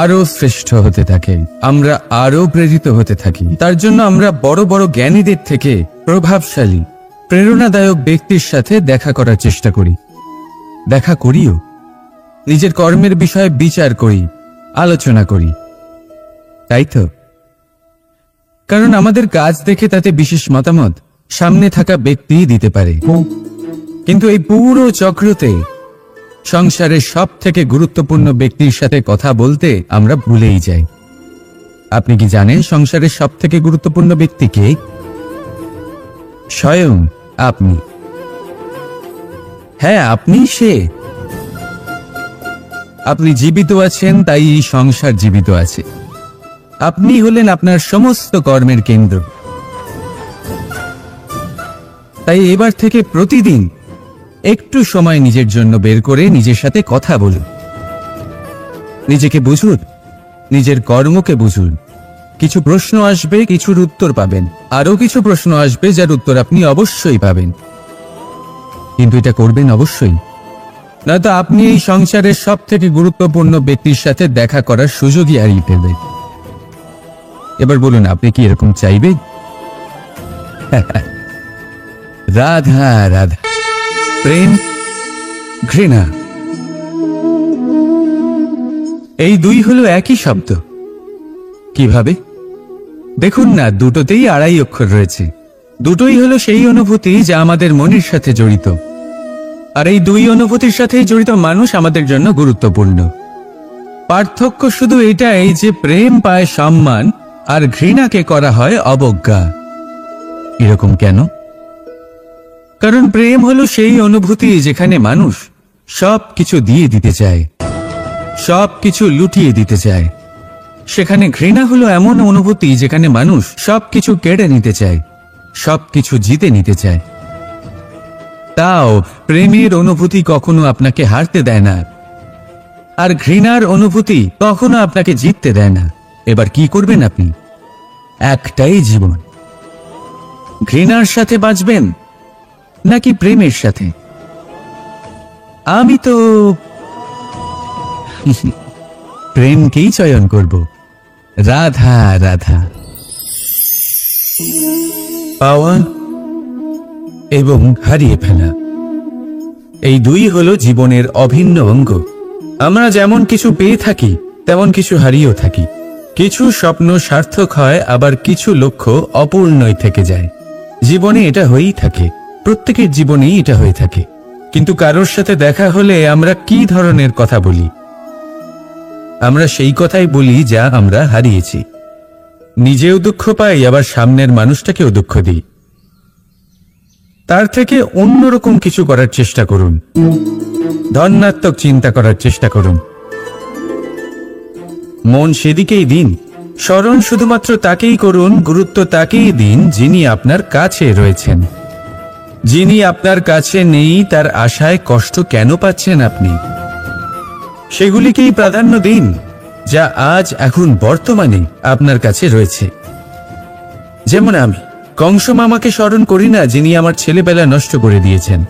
আরো শ্রেষ্ঠ হতে থাকে, আমরা আরো প্রেরিত হতে থাকি। তার জন্য আমরা বড় বড় জ্ঞানীদের থেকে প্রভাবশালী, প্রেরণাদায়ক ব্যক্তির সাথে দেখা করার চেষ্টা করি, দেখা করিও। নিজের কর্মের বিষয়ে বিচার করি, আলোচনা করি, তাই তো? কারণ আমাদের কাজ দেখে তাতে বিশেষ মতামত সামনে থাকা ব্যক্তি দিতে পারে। কিন্তু এই পুরো চক্রতে সংসারের সব থেকে গুরুত্বপূর্ণ ব্যক্তির সাথে কথা বলতে আমরা ভুলেই যাই। আপনি কি জানেন সংসারের সব থেকে গুরুত্বপূর্ণ ব্যক্তি কে? স্বয়ং আপনি। হ্যাঁ, আপনি সে। আপনি জীবিত আছেন, তাই এই সংসার জীবিত আছে। আপনি হলেন আপনার সমস্ত কর্মের কেন্দ্র। তাই এবার থেকে প্রতিদিন একটু সময় নিজের জন্য বের করে নিজের সাথে কথা বলুন, নিজেকে বুঝুন, নিজের কর্মকে বুঝুন। কিছু প্রশ্ন আসবে, কিছুর উত্তর পাবেন, আরো কিছু প্রশ্ন আসবে যার উত্তর আপনি অবশ্যই পাবেন। কিন্তু এটা করবেন অবশ্যই নয়তো আপনি এই সংসারের সব থেকে গুরুত্বপূর্ণ ব্যক্তির সাথে দেখা করার সুযোগই হারিয়ে ফেলবেন। এবার বলুন, আপনি কি এরকম চাইবেন? রাধা রাধা, প্রেম, ঘৃণা, এই দুই হলো একই শব্দ। কিভাবে? দেখুন না, দুটোতেই 2.5 অক্ষর রয়েছে। দুটোই হলো সেই অনুভূতি যা আমাদের মনের সাথে জড়িত, আর এই দুই অনুভূতির সাথেই জড়িত মানুষ আমাদের জন্য গুরুত্বপূর্ণ। পার্থক্য শুধু এটাই যে প্রেম পায় সম্মান আর ঘৃণাকে করা হয় অবজ্ঞা। এরকম কেন? কারণ প্রেম হলো সেই অনুভূতি যেখানে মানুষ সব কিছু দিয়ে দিতে চায়, সব কিছু লুটিয়ে দিতে চায়। সেখানে ঘৃণা হলো এমন অনুভূতি যেখানে মানুষ সবকিছু কেড়ে নিতে চায়, সবকিছু জিতে নিতে চায়। তাও প্রেমের অনুভূতি কখনো আপনাকে হারতে দেয় না, আর ঘৃণার অনুভূতি কখনো আপনাকে জিততে দেয় না। এবার কি করবেন আপনি? একটাই জীবন, ঘৃণার সাথে বাঁচবেন নাকি প্রেমের সাথে? আমি তো প্রেমকেই চয়ন করব। রাধা রাধা। পাওয়া এবং হারিয়ে ফেলা, এই দুই হলো জীবনের অভিন্ন অঙ্গ। আমরা যেমন কিছু পেয়ে থাকি তেমন কিছু হারিয়েও থাকি। কিছু স্বপ্ন সার্থক হয়, আবার কিছু লক্ষ্য অপূর্ণই থেকে যায়। জীবনে এটা হয়েই থাকে, প্রত্যেকের জীবনেই এটা হয়ে থাকে। কিন্তু কারোর সাথে দেখা হলে আমরা কি ধরনের কথা বলি? আমরা সেই কথাই বলি যা আমরা হারিয়েছি। নিজেও দুঃখ পাই, আবার সামনের মানুষটাকেও দুঃখ দিই। তার থেকে অন্যরকম কিছু করার চেষ্টা করুন, ধনাত্মক চিন্তা করার চেষ্টা করুন। মন সেদিকেই দিন, স্মরণ শুধুমাত্র তাকেই করুন, গুরুত্ব তাকেই দিন যিনি আপনার কাছে রয়েছেন। যিনি আপনার কাছে নেই তার আশায় কষ্ট কেন পাচ্ছেন আপনি? সেগুলিকেই প্রাধান্য দিন যা আজ এখন বর্তমানে আপনার কাছে রয়েছে। যেমন আমি কংস মামাকে স্মরণ করি না, যিনি আমার ছেলেবেলা নষ্ট করে দিয়েছেন।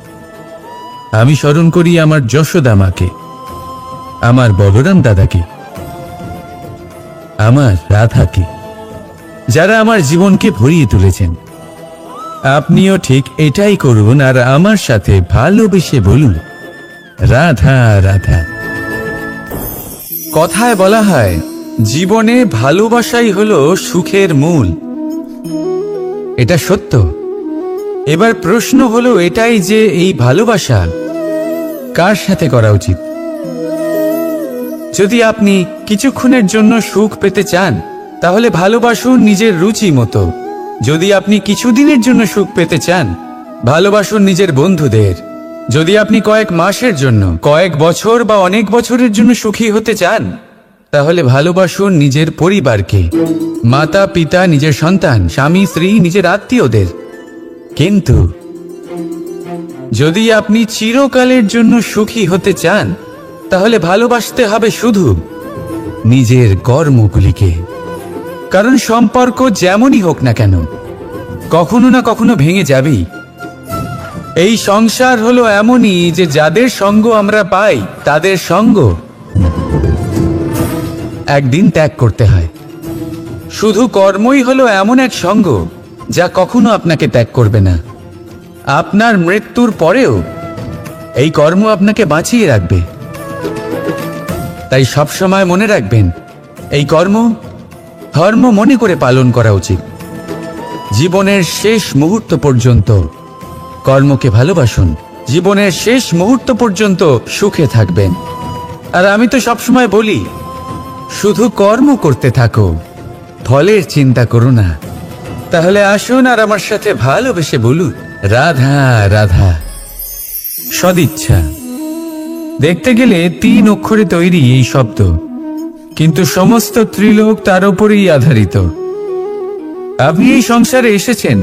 আমি স্মরণ করি আমার যশোদা মাকে, আমার বলরাম দাদাকে, আমার রাধাকে, যারা আমার জীবনকে ভরিয়ে তুলেছেন। আপনিও ঠিক এটাই করুন, আর আমার সাথে ভালোবেসে বলুন, রাধা রাধা। কথায় বলা হয়, জীবনে ভালোবাসাই হলো সুখের মূল। এটা সত্য। এবার প্রশ্ন হলো এটাই যে এই ভালোবাসা কার সাথে করা উচিত? যদি আপনি কিছুক্ষণের জন্য সুখ পেতে চান, তাহলে ভালোবাসুন নিজের রুচি মতো। যদি আপনি কিছুদিনের জন্য সুখ পেতে চান, ভালোবাসুন নিজের বন্ধুদের। যদি আপনি কয়েক মাসের জন্য, কয়েক বছর বা অনেক বছরের জন্য সুখী হতে চান, তাহলে ভালোবাসুন নিজের পরিবারকে, মাতা পিতা, নিজের সন্তান, স্বামী স্ত্রী, নিজের আত্মীয়দের। কিন্তু যদি আপনি চিরকালের জন্য সুখী হতে চান, তাহলে ভালোবাসতে হবে শুধু নিজের কর্মগুলিকে। কারণ সম্পর্ক যেমনই হোক না কেন, কখনো না কখনো ভেঙে যাবেই। এই সংসার হলো এমনই যে যাদের সঙ্গ আমরা পাই, তাদের সঙ্গ একদিন ত্যাগ করতে হয়। শুধু কর্মই হলো এমন এক সঙ্গ যা কখনো আপনাকে ত্যাগ করবে না। আপনার মৃত্যুর পরেও এই কর্ম আপনাকে বাঁচিয়ে রাখবে। তাই সবসময় মনে রাখবেন, এই কর্ম ধর্ম মনে করে পালন করা উচিত। জীবনের শেষ মুহূর্ত পর্যন্ত কর্মকে ভালোবাসুন, জীবনের শেষ মুহূর্ত পর্যন্ত সুখে থাকবেন। আর আমি তো সবসময় বলি, শুধু কর্ম করতে থাকো, ফলের চিন্তা করো না। তাহলে আসুন আর আমার সাথে ভালোবেসে বলুন, রাধা রাধা। সদিচ্ছা। দেখতে গেলে 3 অক্ষরে তৈরি এই শব্দ, কিন্তু সমস্ত ত্রিলোক তার উপরেই আধারিত। আপনি এই সংসারে এসেছেন,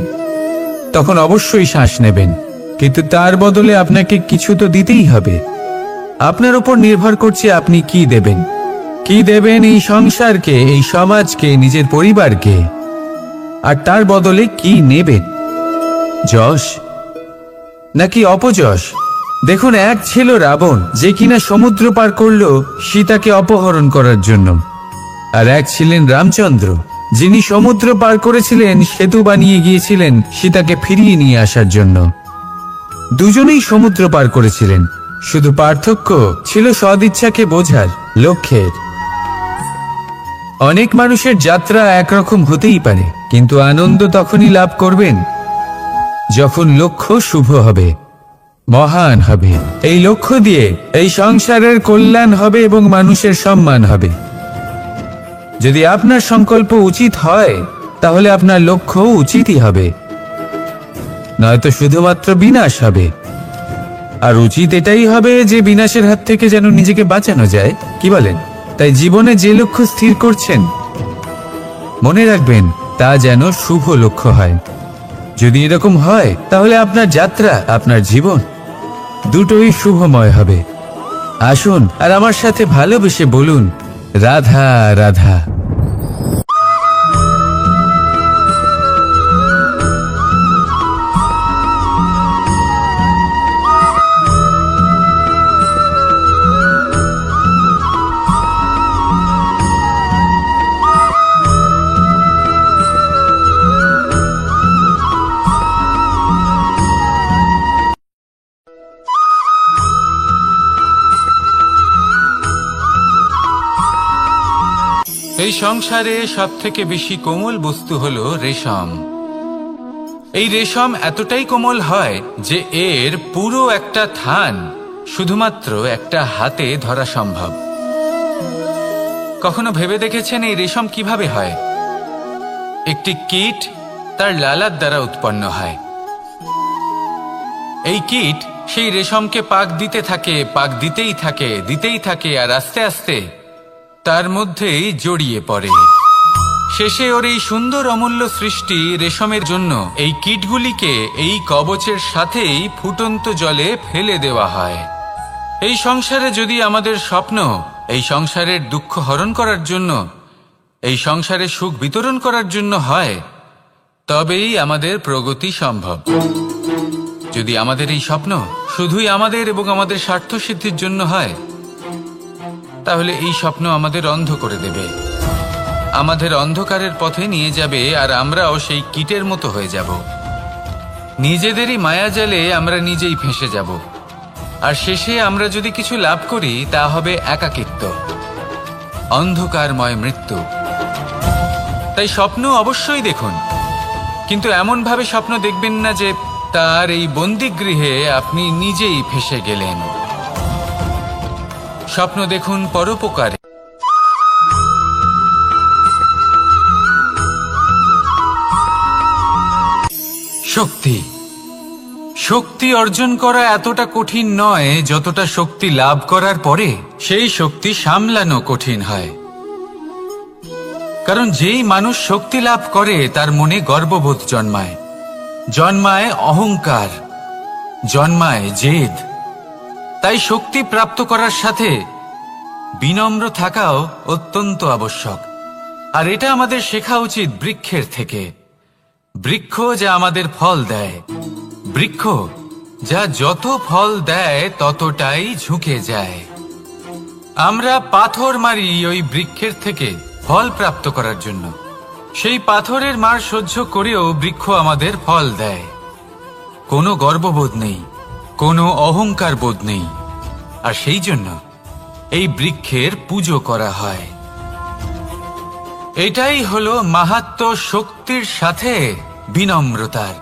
তখন অবশ্যই শ্বাস নেবেন, কিন্তু তার বদলে আপনাকে কিছু তো দিতেই হবে। আপনার উপর নির্ভর করছে আপনি কি দেবেন। কি দেবেন এই সংসারকে, এই সমাজকে, নিজের পরিবারকে, আর তার বদলে কি নেবেন? যশ নাকি অপযশ? দেখুন, এক ছিল রাবণ, যে কিনা সমুদ্র পার করলো সীতাকে অপহরণ করার জন্য। আর এক ছিলেন রামচন্দ্র, যিনি সমুদ্র পার করেছিলেন, সেতু বানিয়ে গিয়েছিলেন সীতাকে ফিরিয়ে নিয়ে আসার জন্য। দুজনেই সমুদ্র পার করেছিলেন, শুধু পার্থক্য ছিল সদিচ্ছাকে বোঝার লক্ষ্যের। অনেক মানুষের যাত্রা একরকম হতেই পারে, কিন্তু আনন্দ তখনই লাভ করবেন যখন লক্ষ্য শুভ হবে, মহান হবে। এই লক্ষ্য দিয়ে এই সংসারের কল্যাণ হবে এবং মানুষের সম্মান হবে। যদি আপনার সংকল্প উচিত হয়, তাহলে আপনার লক্ষ্য উচিতই হবে, নয়তো শুধুমাত্র বিনাশ হবে। আর উচিত এটাই হবে যে বিনাশের হাত থেকে যেন নিজেকে বাঁচানো যায়, কি বলেন? তাই জীবনে যে লক্ষ্য স্থির করছেন, মনে রাখবেন তা যেন শুভ লক্ষ্য হয়। যদি এরকম হয়, তাহলে আপনার যাত্রা, আপনার জীবন দুটোই শুভময় হবে। আসুন আর আমার সাথে ভালোবেসে বলুন, রাধা রাধা। এই সংসারে সব থেকে বেশি কোমল বস্তু হলো রেশম। এই রেশম এতটাই কোমল হয় যে এর পুরো একটা থান শুধুমাত্র একটা হাতে ধরা সম্ভব। কখনো ভেবে দেখেছেন এই রেশম কিভাবে হয়? একটি কীট তার লালার দ্বারা উৎপন্ন হয়। এই কীট সেই রেশমকে পাক দিতে থাকে, পাক দিতেই থাকে, দিতেই থাকে, আর আস্তে আস্তে তার মধ্যেই জড়িয়ে পড়ে। শেষে ওর এই সুন্দর অমূল্য সৃষ্টি রেশমের জন্য এই কীটগুলিকে এই কবচের সাথেই ফুটন্ত জলে ফেলে দেওয়া হয়। এই সংসারে যদি আমাদের স্বপ্ন এই সংসারের দুঃখ হরণ করার জন্য, এই সংসারে সুখ বিতরণ করার জন্য হয়, তবেই আমাদের প্রগতি সম্ভব। যদি আমাদের এই স্বপ্ন শুধুই আমাদের এবং আমাদের স্বার্থ সিদ্ধির জন্য হয়, তাহলে এই স্বপ্ন আমাদের অন্ধ করে দেবে, আমাদের অন্ধকারের পথে নিয়ে যাবে, আর আমরাও সেই কীটের মতো হয়ে যাব। নিজেদেরই মায়াজালে আমরা নিজেই ফেঁসে যাব, আর শেষে আমরা যদি কিছু লাভ করি, তা হবে একাকিত্ব, অন্ধকারময় মৃত্যু। তাই স্বপ্ন অবশ্যই দেখুন, কিন্তু এমনভাবে স্বপ্ন দেখবেন না যে তার এই বন্দিগৃহে আপনি নিজেই ফেঁসে গেলেন। স্বপ্ন দেখুন পরোপকারে। শক্তি শক্তি অর্জন করা এতটা কঠিন নয় যতটা শক্তি লাভ করার পরে সেই শক্তি সামলানো কঠিন হয়। কারণ যেই মানুষ শক্তি লাভ করে তার মনে গর্ববোধ জন্মায়, জন্মায় অহংকার, জন্মায় জেদ। তাই শক্তি প্রাপ্ত করার সাথে বিনম্র থাকাও অত্যন্ত আবশ্যক। আর এটা আমাদের শেখা উচিত বৃক্ষের থেকে। বৃক্ষ যা আমাদের ফল দেয়, বৃক্ষ যা যত ফল দেয় ততটাই ঝুঁকে যায়। আমরা পাথর মারি ওই বৃক্ষের থেকে ফল প্রাপ্ত করার জন্য। সেই পাথরের মার সহ্য করেও বৃক্ষ আমাদের ফল দেয়। কোনো গর্ববোধ নেই, কোনো অহংকার বোধ নেই, আর সেই জন্য এই বৃক্ষের পুজো করা হয়। এটাই হলো মাহাত্ম্য শক্তির সাথে বিনম্রতার।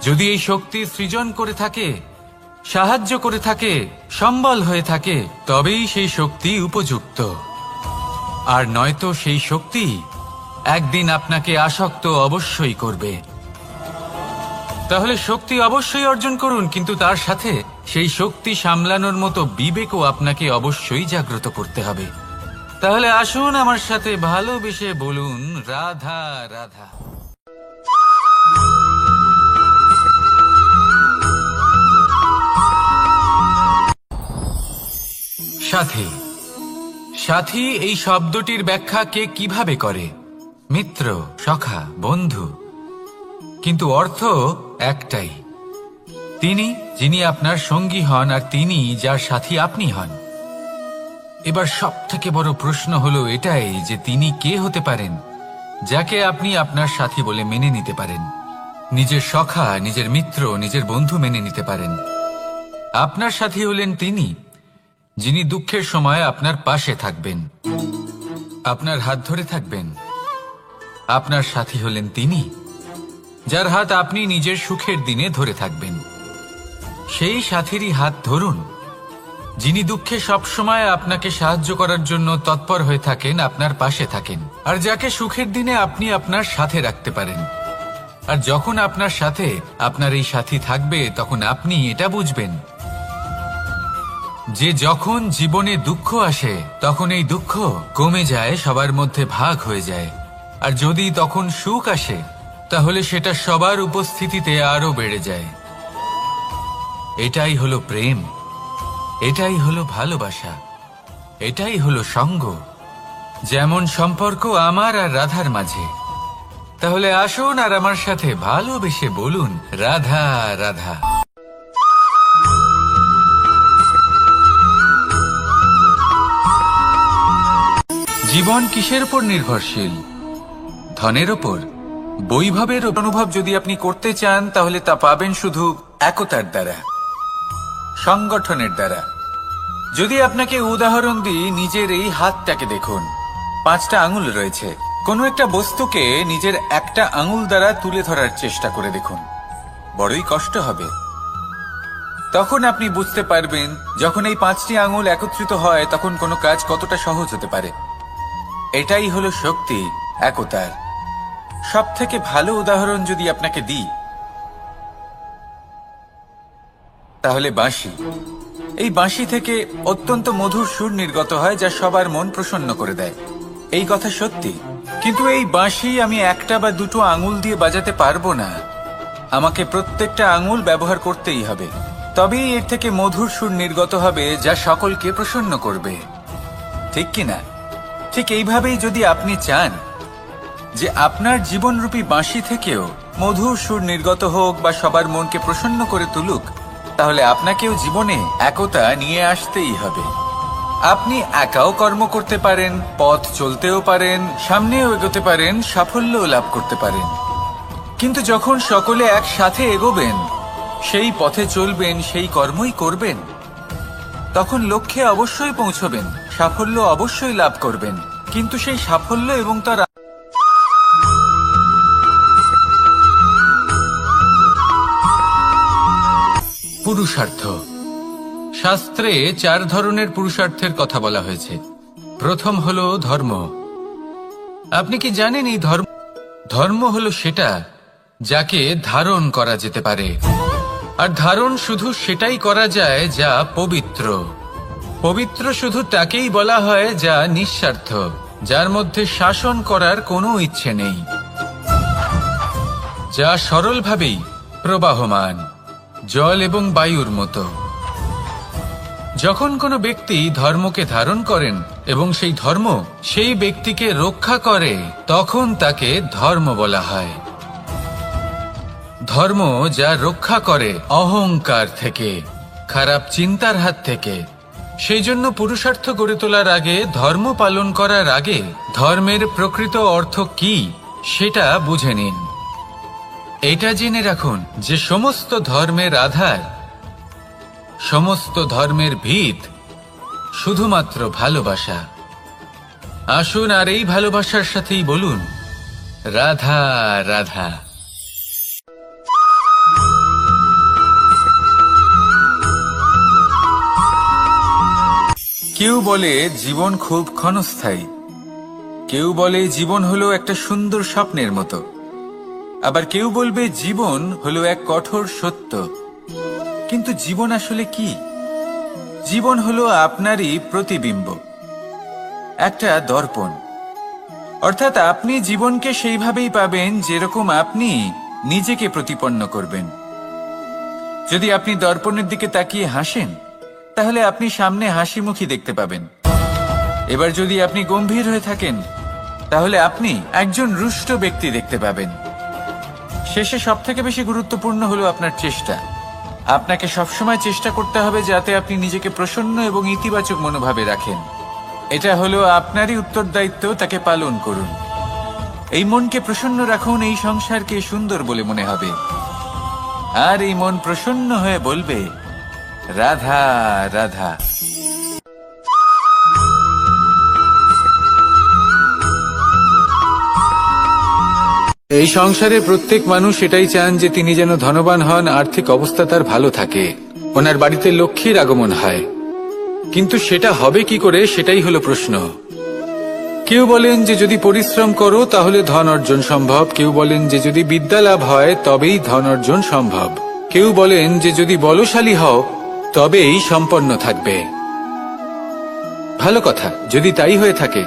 যদি এই শক্তি সৃজন করে থাকে, সাহায্য করে থাকে, সম্বল হয়ে থাকে, তবেই সেই শক্তি উপযুক্ত। আর নয়তো সেই শক্তি একদিন আপনাকে আসক্ত অবশ্যই করবে। তাহলে শক্তি অবশ্যই অর্জন করুন, কিন্তু তার সাথে সেই শক্তি সামলানোর মতো বিবেকও আপনাকে অবশ্যই জাগ্রত করতে হবে। তাহলে আসুন আমার সাথে ভালোবেসে বলুন, রাধা রাধা। সাথী সাথী এই শব্দটির ব্যাখ্যা কে কিভাবে করে? মিত্র, সখা, বন্ধু। কিন্তু অর্থ একটাই। তিনি যিনি আপনার সঙ্গী হন আর তিনি যার সাথী আপনি হন। এবার সব থেকে বড় প্রশ্ন হলো এটাই যে তিনি কে হতে পারেন যাকে আপনি আপনার সাথী বলে মেনে নিতে পারেন, নিজের সখা, নিজের মিত্র, নিজের বন্ধু মেনে নিতে পারেন। আপনার সাথী হলেন তিনি যিনি দুঃখের সময় আপনার পাশে থাকবেন, আপনার হাত ধরে থাকবেন। আপনার সাথী হলেন তিনি যার হাত আপনি নিজের সুখের দিনে ধরে থাকবেন। সেই সাথীরই হাত ধরুন যিনি দুঃখে সবসময় আপনাকে সাহায্য করার জন্য তৎপর হয়ে থাকেন, আপনার পাশে থাকেন, আর যাকে সুখের দিনে আপনি আপনার সাথে রাখতে পারেন। আর যখন আপনার সাথে আপনার এই সাথী থাকবে তখন আপনি এটা বুঝবেন যে যখন জীবনে দুঃখ আসে তখন এই দুঃখ কমে যায়, সবার মধ্যে ভাগ হয়ে যায়। আর যদি তখন সুখ আসে তাহলে সেটা সবার উপস্থিতিতে আরো বেড়ে যায়। এটাই হলো প্রেম, এটাই হলো ভালোবাসা, এটাই হলো সঙ্গ। যেমন সম্পর্ক আমার আর রাধার মাঝে। তাহলে আসুন আর আমার সাথে ভালোবেসে বলুন, রাধা রাধা। জীবন কিসের উপর নির্ভরশীল? ধনের ওপর। বৈভবের অনুভব যদি আপনি করতে চান তাহলে তা পাবেন শুধু একতার দ্বারা, সংগঠনের দ্বারা। যদি আপনাকে উদাহরণ দিই, নিজের এই হাতটাকে দেখুন, 5টা আঙুল রয়েছে। কোনো একটা বস্তুকে নিজের একটা আঙুল দ্বারা তুলে ধরার চেষ্টা করে দেখুন, বড়ই কষ্ট হবে। তখন আপনি বুঝতে পারবেন যখন এই 5টি আঙুল একত্রিত হয় তখন কোনো কাজ কতটা সহজ হতে পারে। এটাই হলো শক্তি একতার। সব থেকে ভালো উদাহরণ যদি আপনাকে দিই তাহলে বাঁশি। এই বাঁশি থেকে অত্যন্ত মধুর সুর নির্গত হয় যা সবার মন প্রসন্ন করে দেয়। এই কথা সত্যি, কিন্তু এই বাঁশি আমি একটা বা দুটো আঙুল দিয়ে বাজাতে পারবো না। আমাকে প্রত্যেকটা আঙুল ব্যবহার করতেই হবে, তবেই এর থেকে মধুর সুর নির্গত হবে যা সকলকে প্রসন্ন করবে, ঠিক কিনা? ঠিক এইভাবেই যদি আপনি চান যে আপনার জীবনরূপী বাঁশি থেকেও মধুর সুর নির্গত হোক বা সবার মনকে প্রসন্ন করে তুলুক, তাহলে আপনাকেও জীবনে একতা নিয়ে আসতেই হবে। আপনি একাও কর্ম করতে পারেন, পথ চলতেও পারেন, সামনেও এগোতে পারেন, সাফল্যও লাভ করতে পারেন। কিন্তু যখন সকলে একসাথে এগোবেন, সেই পথে চলবেন, সেই কর্মই করবেন, তখন লক্ষ্যে অবশ্যই পৌঁছবেন, সাফল্য অবশ্যই লাভ করবেন। কিন্তু সেই সাফল্য এবং তার পুরুষার্থ। শাস্ত্রে 4 ধরনের পুরুষার্থের কথা বলা হয়েছে। প্রথম হলো ধর্ম। আপনি কি জানেন এই ধর্ম হলো সেটা যাকে ধারণ করা যেতে পারে, আর ধারণ শুধু সেটাই করা যায় যা পবিত্র। পবিত্র শুধু তাকেই বলা হয় যা নিঃস্বার্থ, যার মধ্যে শাসন করার কোনো ইচ্ছে নেই, যা সরলভাবেই প্রবাহমান, জল এবং বায়ুর মতো। যখন কোনো ব্যক্তি ধর্মকে ধারণ করেন এবং সেই ধর্ম সেই ব্যক্তিকে রক্ষা করে, তখন তাকে ধর্ম বলা হয়। ধর্ম যা রক্ষা করে অহংকার থেকে, খারাপ চিন্তার হাত থেকে। সেই জন্য পুরুষার্থ গড়ে তোলার আগে, ধর্ম পালন করার আগে ধর্মের প্রকৃত অর্থ কি সেটা বুঝে নিন। এটা জেনে রাখুন যে সমস্ত ধর্মের আধার, সমস্ত ধর্মের ভিত শুধুমাত্র ভালোবাসা। আসুন আর এই ভালোবাসার সাথেই বলুন, রাধা রাধা। কেউ বলে জীবন খুব ক্ষণস্থায়ী, কেউ বলে জীবন হলো একটা সুন্দর স্বপ্নের মতো, আবার কেউ বলবে জীবন হলো এক কঠোর সত্য। কিন্তু জীবন আসলে কি? জীবন হলো আপনারই প্রতিবিম্ব, একটা দর্পণ। অর্থাৎ আপনি জীবনকে সেইভাবেই পাবেন যেরকম আপনি নিজেকে প্রতিপন্ন করবেন। যদি আপনি দর্পণের দিকে তাকিয়ে হাসেন, তাহলে আপনি সামনে হাসি মুখী দেখতে পাবেন। এবার যদি আপনি গম্ভীর হয়ে থাকেন, তাহলে আপনি একজন রুষ্ট ব্যক্তি দেখতে পাবেন। শেষে সবথেকে বেশি গুরুত্বপূর্ণ হলো আপনার চেষ্টা। আপনাকে সবসময় চেষ্টা করতে হবে যাতে আপনি নিজেকে প্রসন্ন এবং ইতিবাচক মনোভাবে রাখেন। এটা হলো আপনারই উত্তরদায়িত্ব, তাকে পালন করুন। এই মনকে প্রসন্ন রাখুন, এই সংসারকে সুন্দর বলে মনে হবে। আর এই মন প্রসন্ন হয়ে বলবে, রাধা রাধা। এই সংসারে প্রত্যেক মানুষ এটাই চান যে তিনি যেন ধনবান হন, আর্থিক অবস্থা তার ভালো থাকে, ওনার বাড়িতে লক্ষ্মীর আগমন হয়। কিন্তু সেটা হবে কি করে, সেটাই হলো প্রশ্ন। কেউ বলেন যে যদি পরিশ্রম করো তাহলে ধন অর্জন সম্ভব, কেউ বলেন যে যদি বিদ্যা লাভ হয় তবেই ধন অর্জন সম্ভব, কেউ বলেন যে যদি বলশালী হও তবেই সম্পন্ন থাকবে। ভালো কথা, যদি তাই হয়ে থাকে,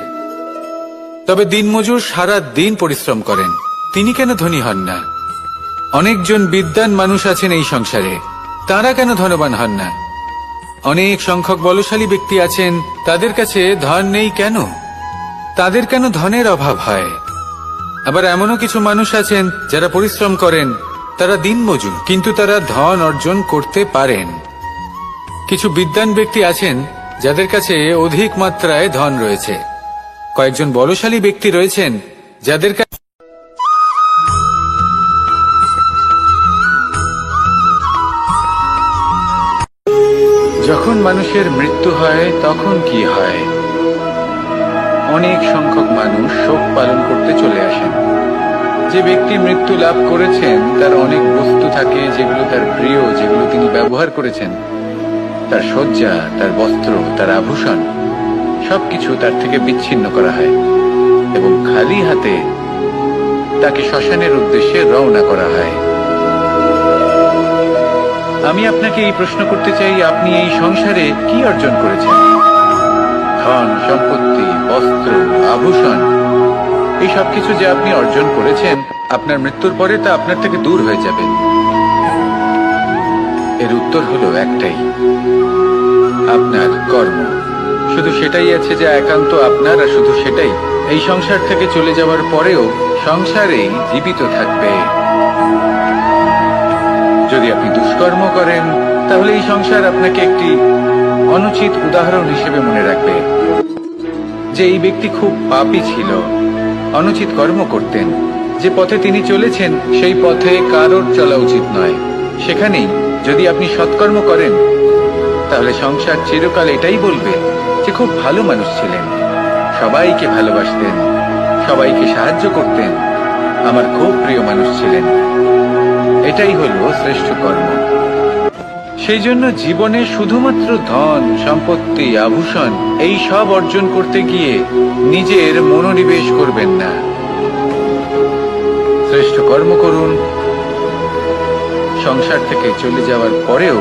তবে দিনমজুর সারা দিন পরিশ্রম করেন, তিনি কেন ধনী হন না? অনেকজন বিদ্বান মানুষ আছেন এই সংসারে, তারা কেন ধনবান হন না? অনেক সংখ্যক বলশালী ব্যক্তি আছেন, তাদের কাছে ধন নেই কেন? তাদের কেন ধনের অভাব হয়? আবার এমনও কিছু মানুষ আছেন যারা পরিশ্রম করেন, তারা দিনমজুর, কিন্তু তারা ধন অর্জন করতে পারেন। কিছু বিদ্বান ব্যক্তি আছেন যাদের কাছে অধিক মাত্রায় ধন রয়েছে। কয়েকজন বলশালী ব্যক্তি রয়েছেন যাদের কাছে যখন মানুষের মৃত্যু হয় তখন কি হয়? অনেক সংখ্যক মানুষ শোক পালন করতে চলে আসেন। যে ব্যক্তি মৃত্যু লাভ করেছেন তার অনেক বস্তু থাকে যেগুলো তার প্রিয়, যেগুলো তিনি ব্যবহার করেছেন। তার শয্যা, তার বস্ত্র, তার আভূষণ সবকিছু তার থেকে বিচ্ছিন্ন করা হয় এবং খালি হাতে তাকে শ্মশানের উদ্দেশ্যে রওনা করা হয়। আমি আপনাকে এই প্রশ্ন করতে চাই, আপনি এই সংসারে কি অর্জন করেছেন? ধন, সম্পত্তি, বস্ত্র, আভূষণ, এই সবকিছু যে আপনি অর্জন করেছেন, আপনার মৃত্যুর পরে তা আপনার থেকে দূর হয়ে যাবে। এর উত্তর হলো একটাই, আপনার কর্ম। শুধু সেটাই আছে যা একান্ত আপনার, আর শুধু সেটাই এই সংসার থেকে চলে যাওয়ার পরেও সংসারেই জীবিত থাকবে। যদি আপনি দুষ্কর্ম করেন তাহলে এই সংসার আপনাকে একটি অনুচিত উদাহরণ হিসেবে মনে রাখবে যে এই ব্যক্তি খুব পাপী ছিল, অনুচিত কর্ম করতেন। যে পথে তিনি চলেছেন সেই পথে কারোর চলা উচিত নয়। সেখানেই যদি আপনি সৎকর্ম করেন তাহলে সংসার চিরকাল এটাই বলবে যে খুব ভালো মানুষ ছিলেন, সবাইকে ভালোবাসতেন, সবাইকে সাহায্য করতেন, আমার খুব প্রিয় মানুষ ছিলেন। এটাই হলো শ্রেষ্ঠ কর্ম। সেই জন্য জীবনে শুধুমাত্র ধন, সম্পত্তি, আভূষণ এই সব অর্জন করতে গিয়ে নিজের মনোনিবেশ করবেন না। শ্রেষ্ঠ কর্ম করুন। সংসার থেকে চলে যাওয়ার পরেও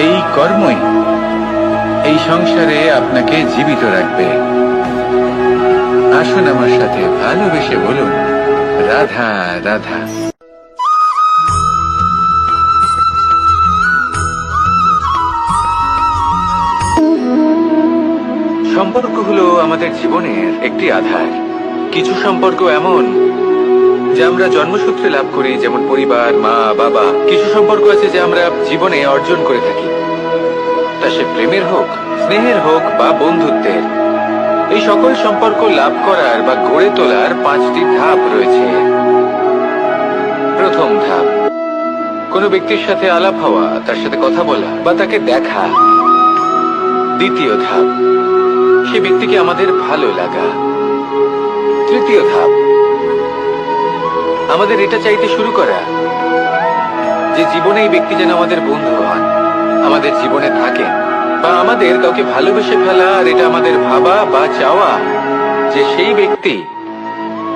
এই কর্মই এই সংসারে আপনাকে জীবিত রাখবে। আসুন আমার সাথে ভালোবেসে বলুন, রাধা রাধা। সম্পর্ক হলো আমাদের জীবনের একটি আধার। কিছু সম্পর্ক এমন যা আমরা জন্মসূত্রে লাভ করি, যেমন পরিবার, মা, বাবা। কিছু সম্পর্ক আছে যা আমরা জীবনে অর্জন করে থাকি, তা সে প্রেমের হোক, স্নেহের হোক বা বন্ধুত্বের। এই সকল সম্পর্ক লাভ করার বা গড়ে তোলার 5টি ধাপ রয়েছে। প্রথম ধাপ, কোনো ব্যক্তির সাথে আলাপ হওয়া, তার সাথে কথা বলা বা তাকে দেখা। দ্বিতীয় ধাপ, সে ব্যক্তিকে আমাদের ভালো লাগা। তৃতীয় ধাপ, আমাদের এটা চাইতে শুরু করা যে জীবনে এই ব্যক্তি যেন আমাদের বন্ধু হন, আমাদের জীবনে থাকেন, বা আমাদের কাউকে ভালোবেসে ফেলা আর এটা আমাদের ভাবা বা চাওয়া যে সেই ব্যক্তি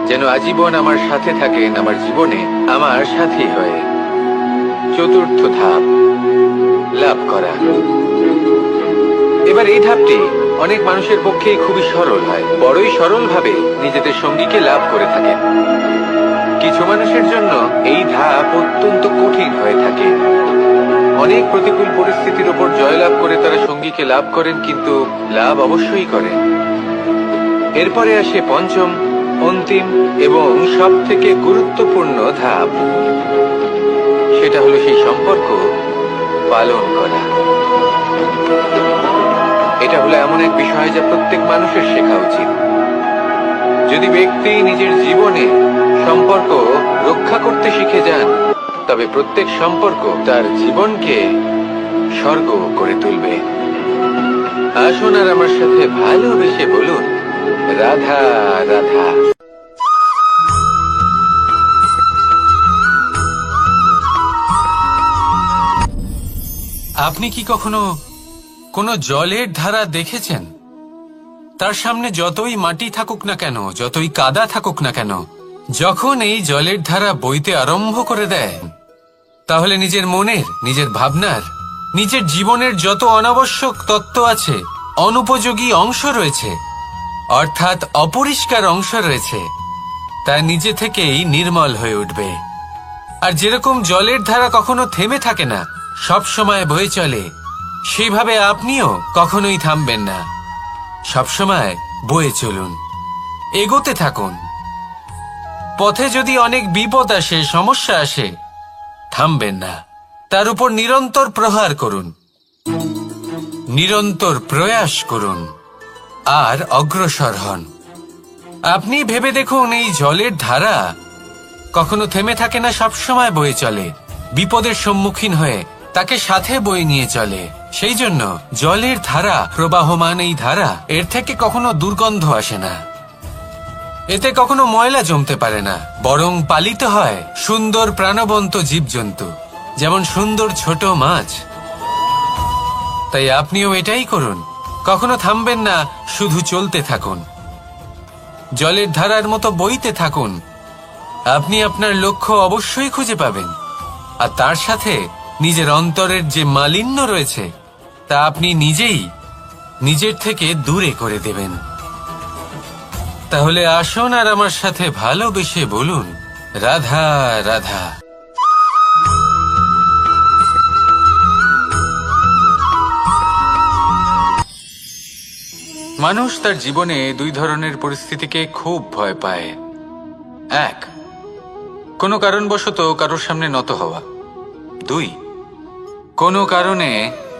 যেন আজীবন আমার সাথে থাকেন, আমার জীবনে আমার সাথী হয়ে। চতুর্থ ধাপ, লাভ করা। এবার এই ধাপটি অনেক মানুষের পক্ষেই খুবই সরল হয়, বড়ই সরল ভাবে নিজেদের সঙ্গীকে লাভ করে থাকে। কিছু মানুষের জন্য এই ধাপ অত্যন্ত কঠিন হয়ে থাকে। অনেক প্রতিকূল পরিস্থিতির উপর জয়লাভ করে তারা সঙ্গীকে লাভ করেন, কিন্তু লাভ অবশ্যই করেন। এরপরে আসে পঞ্চম, অন্তিম এবং সব থেকে গুরুত্বপূর্ণ ধাপ। সেটা হলো সেই সম্পর্ক পালন করা। এটা হলো এমন এক বিষয় যা প্রত্যেক মানুষের শেখা উচিত। যদি ব্যক্তি নিজের জীবনে সম্পর্ক রক্ষা করতে শিখে যান, তবে প্রত্যেক সম্পর্ক তার জীবনকে স্বর্গ করে তুলবে। আসুন আর আমার সাথে ভালোবেসে বলুন, রাধা রাধা। আপনি কি কখনো কোনো জলের ধারা দেখেছেন? তার সামনে যতই মাটি থাকুক না কেন, যতই কাদা থাকুক না কেন, যখন এই জলের ধারা বইতে আরম্ভ করে দেয়, তাহলে নিজের মনের, নিজের ভাবনার, নিজের জীবনের যত অনাবশ্যক তত্ত্ব আছে, অনুপযোগী অংশ রয়েছে, অর্থাৎ অপরিষ্কার অংশ রয়েছে, তা নিজে থেকেই নির্মল হয়ে উঠবে। আর যেরকম জলের ধারা কখনো থেমে থাকে না, সব সময় বয়ে চলে, সেইভাবে আপনিও কখনোই থামবেন না। সবসময় বয়ে চলুন, এগোতে থাকুন। পথে যদি অনেক বিপদ আসে, সমস্যা আসে, থামবেন না, তার উপর নিরন্তর প্রহার করুন, নিরন্তর প্রয়াস করুন আর অগ্রসর হন। আপনি ভেবে দেখুন, এই জলের ধারা কখনো থেমে থাকে না, সবসময় বয়ে চলে, বিপদের সম্মুখীন হয়ে তাকে সাথে বয়ে নিয়ে চলে। সেই জন্য জলের ধারা, প্রবাহমান এই ধারা, এর থেকে কখনো দুর্গন্ধ আসে না, এতে কখনো ময়লা জমতে পারে না, বরং পালিত হয় সুন্দর প্রাণবন্ত জীবজন্তু, যেমন সুন্দর ছোট মাছ। তাই আপনিও এটাই করুন, কখনো থামবেন না, শুধু চলতে থাকুন, জলের ধারার মতো বইতে থাকুন। আপনি আপনার লক্ষ্য অবশ্যই খুঁজে পাবেন, আর তার সাথে নিজের অন্তরের যে মালিন্য রয়েছে তা আপনি নিজেই নিজের থেকে দূরে করে দেবেন। তাহলে আসুন আর আমার সাথে ভালোবেসে বলুন, রাধা রাধা। মানুষ তার জীবনে দুই ধরনের পরিস্থিতিকে খুব ভয় পায়। এক, কোনো কারণবশত কারোর সামনে নত হওয়া। দুই, কোনো কারণে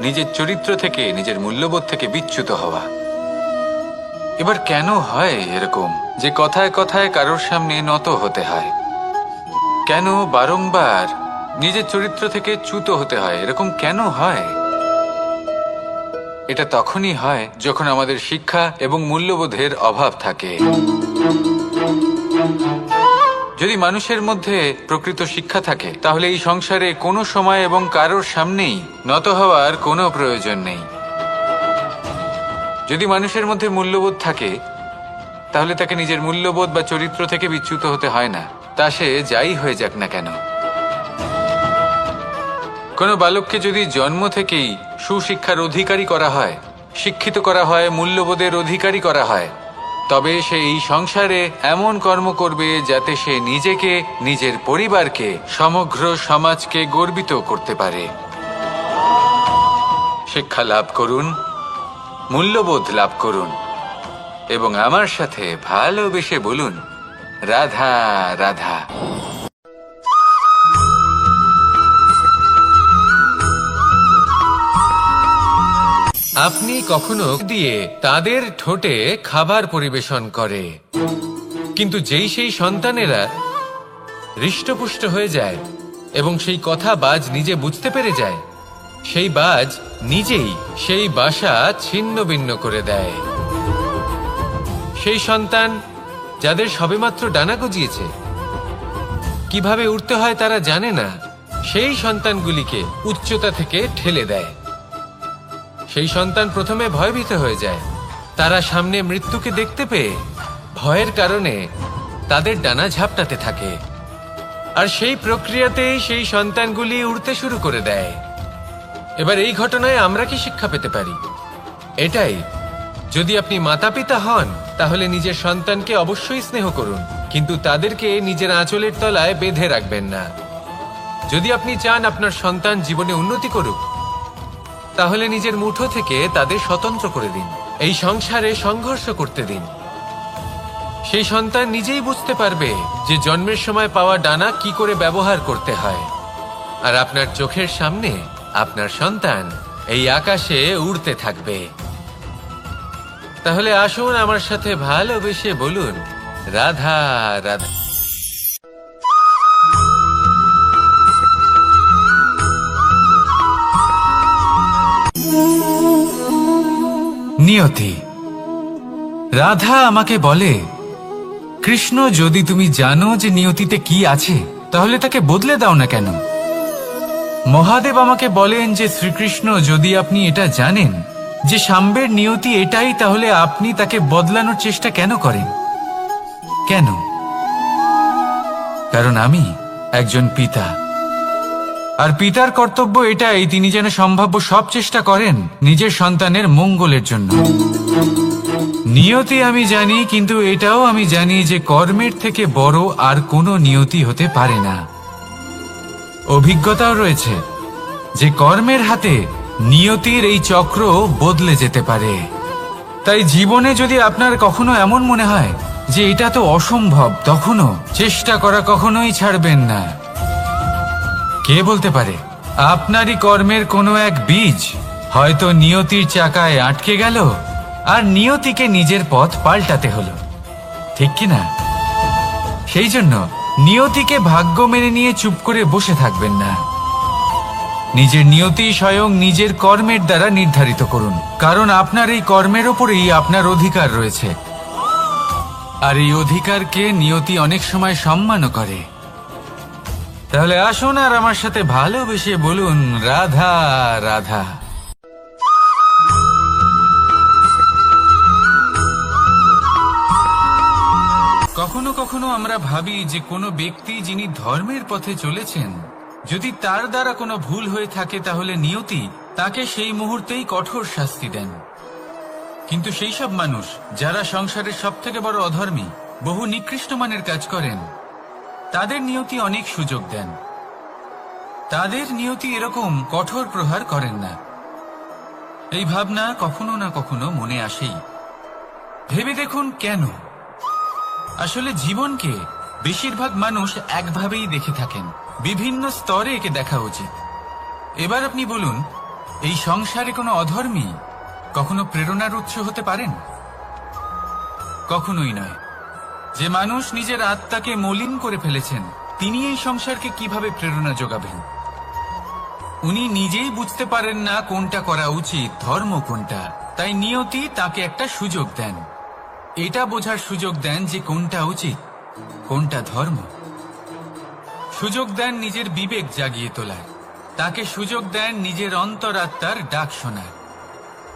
নিজের চরিত্র থেকে, নিজের মূল্যবোধ থেকে বিচ্যুত হওয়া। এবার কেন হয় এরকম যে কথায় কথায় কারোর সামনে নত হতে হয়? কেন বারংবার নিজের চরিত্র থেকে চ্যুত হতে হয়? এরকম কেন হয়? এটা তখনই হয় যখন আমাদের শিক্ষা এবং মূল্যবোধের অভাব থাকে। যদি মানুষের মধ্যে প্রকৃত শিক্ষা থাকে, তাহলে এই সংসারে কোনো সময় এবং কারোর সামনেই নত হওয়ার কোনো প্রয়োজন নেই। যদি মানুষের মধ্যে মূল্যবোধ থাকে, তাহলে তাকে নিজের মূল্যবোধ বা চরিত্র থেকে বিচ্যুত হতে হয় না, তা সে যাই হয়ে যাক না কেন। কোনো বালককে যদি জন্ম থেকেই সুশিক্ষার অধিকারী করা হয়, শিক্ষিত করা হয়, মূল্যবোধের অধিকারী করা হয়, তবে সে এই সংসারে এমন কর্ম করবে যাতে সে নিজেকে, নিজের পরিবারকে, সমগ্র সমাজকে গর্বিত করতে পারে। শিক্ষা লাভ করুন, মূল্যবোধ লাভ করুন এবং আমার সাথে ভালোবেসে বলুন, রাধা রাধা। আপনি কখনো দিয়ে তাদের ঠোঁটে খাবার পরিবেশন করে, কিন্তু যেই সেই সন্তানেরা হৃষ্টপুষ্ট হয়ে যায় এবং সেই কথা বাজ নিজে বুঝতে পেরে যায়, সেই বাজ নিজেই সেই বাসা ছিন্ন ভিন্ন করে দেয়। সেই সন্তান যাদের সবেমাত্র ডানা গজিয়েছে, কিভাবে উঠতে হয় তারা জানে না, সেই সন্তানগুলিকে উচ্চতা থেকে ঠেলে দেয়। সেই সন্তান প্রথমে ভয়ভীত হয়ে যায়, তারা সামনে মৃত্যুকে দেখতে পেয়ে ভয়ের কারণে তাদের ডানা ঝাপটাতে থাকে, আর সেই প্রক্রিয়াতেই সেই সন্তানগুলি উড়তে শুরু করে দেয়। এবার এই ঘটনায় আমরা কি শিক্ষা পেতে পারি? এটাই, যদি আপনি মাতা পিতা হন, তাহলে নিজের সন্তানকে অবশ্যই স্নেহ করুন, কিন্তু তাদেরকে নিজের আঁচলের তলায় বেঁধে রাখবেন না। যদি আপনি চান আপনার সন্তান জীবনে উন্নতি করুক, তাহলে নিজের মুঠো থেকে তাদের স্বতন্ত্র করে দিন, এই সংসারে সংঘর্ষ করতে দিন। সেই সন্তান নিজেই বুঝতে পারবে যে জন্মের সময় পাওয়া ডানা কি করে ব্যবহার করতে হয়। আর আপনার চোখের সামনে আপনার সন্তান এই আকাশে উড়তে থাকবে। তাহলে আসুন আমার সাথে ভালোবেসে বলুন, রাধা রাধা। নিয়তি। রাধা আমাকে বলে, কৃষ্ণ, যদি তুমি জানো যে নিয়তিতে কি আছে তাহলে তাকে বদলে দাও না কেন? মহাদেব আমাকে বলেন যে শ্রীকৃষ্ণ, যদি আপনি এটা জানেন যে সাম্বের নিয়তি এটাই, তাহলে আপনি তাকে বদলানোর চেষ্টা কেন করেন? কেন? কারণ আমি একজন পিতা, আর পিতার কর্তব্য এটাই, তিনি যেন সম্ভাব্য সব চেষ্টা করেন নিজের সন্তানের মঙ্গলের জন্য। নিয়তি আমি জানি, কিন্তু এটাও আমি জানি যে কর্মের থেকে বড় আর কোনো নিয়তি হতে পারে না। অভিজ্ঞতাও রয়েছে যে কর্মের হাতে নিয়তির এই চক্র বদলে যেতে পারে। তাই জীবনে যদি আপনার কখনো এমন মনে হয় যে এটা তো অসম্ভব, তখনও চেষ্টা করা কখনোই ছাড়বেন না। কে বলতে পারে আপনারই কর্মের কোনো এক বীজ হয়তো নিয়তির চাকায় আটকে গেল আর নিয়তিকে নিজের পথ পাল্টাতে হলো, ঠিক কিনা? সেই জন্য নিয়তিকে ভাগ্য মেনে নিয়ে চুপ করে বসে থাকবেন না। নিজের নিয়তি স্বয়ং নিজের কর্মের দ্বারা নির্ধারিত করুন, কারণ আপনার এই কর্মের ওপরেই আপনার অধিকার রয়েছে। আর এই অধিকারকে নিয়তি অনেক সময় সম্মানও করে। তাহলে আসুন আর আমার সাথে ভালোবেসে বলুন, রাধা রাধা। কখনো কখনো আমরা ভাবি যে কোনো ব্যক্তি যিনি ধর্মের পথে চলেছেন, যদি তার দ্বারা কোনো ভুল হয়ে থাকে তাহলে নিয়তি তাকে সেই মুহূর্তেই কঠোর শাস্তি দেন। কিন্তু সেই সব মানুষ যারা সংসারের সবথেকে বড় অধর্মী, বহু নিকৃষ্ট মানের কাজ করেন, তাদের নিয়তি অনেক সুযোগ দেন। তাদের নিয়তি এরকম কঠোর প্রহার করেন না। এই ভাবনা কখনো না কখনো মনে আসেই। ভেবে দেখুন কেন? আসলে জীবনকে বেশিরভাগ মানুষ একভাবেই দেখে থাকেন, বিভিন্ন স্তরে একে দেখা উচিত। এবার আপনি বলুন, এই সংসারে কোনো অধর্মী কখনো প্রেরণার উৎস হতে পারেন? কখনোই নয়। যে মানুষ নিজের আত্মাকে মলিন করে ফেলেছেন, তিনি এই সংসারকে কিভাবে প্রেরণা যোগাবেন? উনি নিজেই বুঝতে পারেন না কোনটা করা উচিত, ধর্ম কোনটা। তাই নিয়তি তাকে একটা সুযোগ দেন, এটা বোঝার সুযোগ দেন যে কোনটা উচিত, কোনটা ধর্ম। সুযোগ দেন নিজের বিবেক জাগিয়ে তোলার, তাকে সুযোগ দেন নিজের অন্তরাত্মার ডাক শোনার।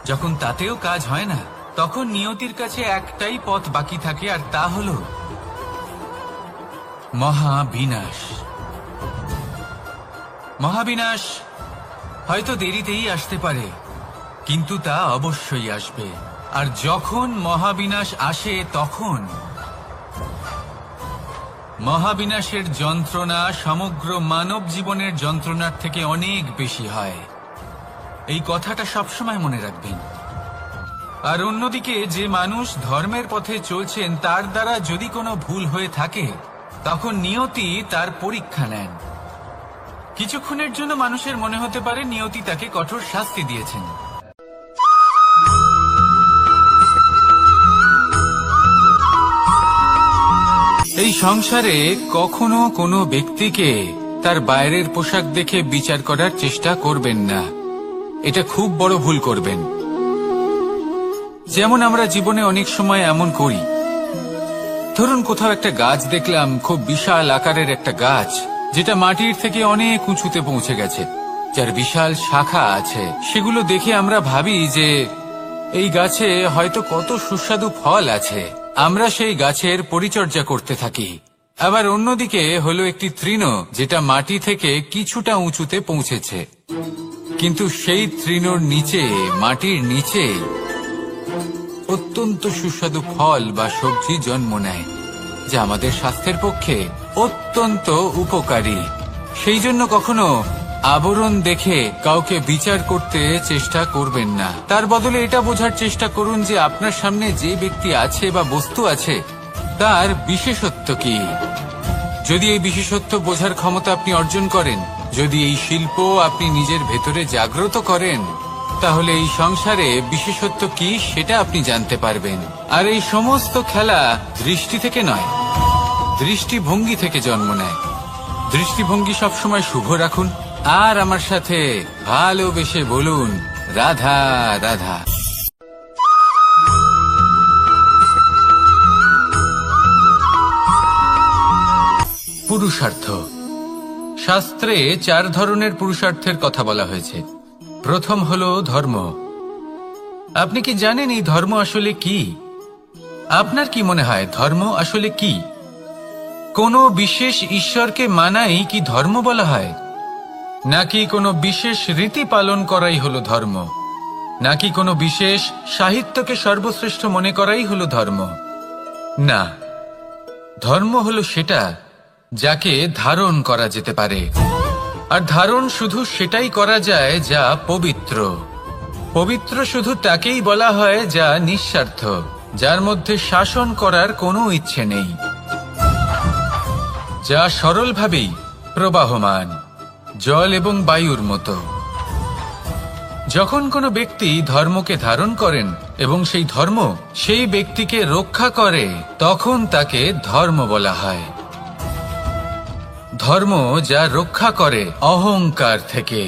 যখন তাতেও কাজ হয় না, তখন নিয়তির কাছে একটাই পথ বাকি থাকে, আর তা হল মহাবিনাশ। মহাবিনাশ হয়তো দেরিতেই আসতে পারে, কিন্তু তা অবশ্যই আসবে। আর যখন মহাবিনাশ আসে, তখন মহাবিনাশের যন্ত্রণা সমগ্র মানব জীবনের যন্ত্রণার থেকে অনেক বেশি হয়। এই কথাটা সবসময় মনে রাখবেন। আর অন্যদিকে যে মানুষ ধর্মের পথে চলছেন, তার দ্বারা যদি কোনো ভুল হয়ে থাকে, তখন নিয়তি তার পরীক্ষা নেন। কিছুক্ষণের জন্য মানুষের মনে হতে পারে নিয়তি তাকে কঠোর শাস্তি দিয়েছেন। এই সংসারে কখনো কোনো ব্যক্তিকে তার বাইরের পোশাক দেখে বিচার করার চেষ্টা করবেন না। এটা খুব বড় ভুল করবেন। যেমন আমরা জীবনে অনেক সময় এমন করি, ধরুন কোথাও একটা গাছ দেখলাম, খুব বিশাল আকারের একটা গাছ, যেটা মাটির থেকে অনেক উঁচুতে পৌঁছে গেছে, যার বিশাল শাখা আছে। সেগুলো দেখে আমরা ভাবি যে এই গাছে হয়তো কত সুস্বাদু ফল আছে। আমরা সেই গাছের পরিচর্যা করতে থাকি। আবার অন্যদিকে হলো একটি তৃণ, যেটা মাটি থেকে কিছুটা উঁচুতে পৌঁছেছে, কিন্তু সেই তৃণর নিচে, মাটির নিচে অত্যন্ত সুস্বাদু ফল বা সবজি জন্ম নেয়, যা আমাদের স্বাস্থ্যের পক্ষে অত্যন্ত উপকারী। সেই জন্য কখনো আবরণ দেখে কাউকে বিচার করতে চেষ্টা করবেন না। তার বদলে এটা বোঝার চেষ্টা করুন যে আপনার সামনে যে ব্যক্তি আছে বা বস্তু আছে, তার বিশেষত্ব কি। যদি এই বিশেষত্ব বোঝার ক্ষমতা আপনি অর্জন করেন, যদি এই শিল্প আপনি নিজের ভেতরে জাগ্রত করেন, তাহলে এই সংসারে বিশেষত্ব কি সেটা আপনি জানতে পারবেন। আর এই সমস্ত খেলা দৃষ্টি থেকে নয়, দৃষ্টিভঙ্গি থেকে জন্ম নেয়। দৃষ্টিভঙ্গি সবসময় শুভ রাখুন আর আমার সাথে ভালোবেসে বলুন, রাধা রাধা। পুরুষার্থ। শাস্ত্রে 4 ধরনের পুরুষার্থের কথা বলা হয়েছে। প্রথম হলো ধর্ম। আপনি কি জানেন এই ধর্ম আসলে কি? আপনার কি মনে হয় ধর্ম আসলে কি? কোনো বিশেষ ঈশ্বরকে মানাই কি ধর্ম বলা হয়? নাকি কোনো বিশেষ রীতি পালন করাই হলো ধর্ম? নাকি কোনো বিশেষ সাহিত্যকে সর্বশ্রেষ্ঠ মনে করাই হলো ধর্ম? না, ধর্ম হলো সেটা যাকে ধারণ করা যেতে পারে। আর ধারণ শুধু সেটাই করা যায় যা পবিত্র। পবিত্র শুধু তাকেই বলা হয় যা নিঃস্বার্থ, যার মধ্যে শাসন করার কোনো ইচ্ছে নেই, যা সরলভাবেই প্রবাহমান, জল এবং বায়ুর মতো। যখন কোনো ব্যক্তি ধর্মকে ধারণ করেন এবং সেই ধর্ম সেই ব্যক্তিকে রক্ষা করে, তখন তাকে ধর্ম বলা হয়। ধর্ম যা রক্ষা করে অহংকার থেকে,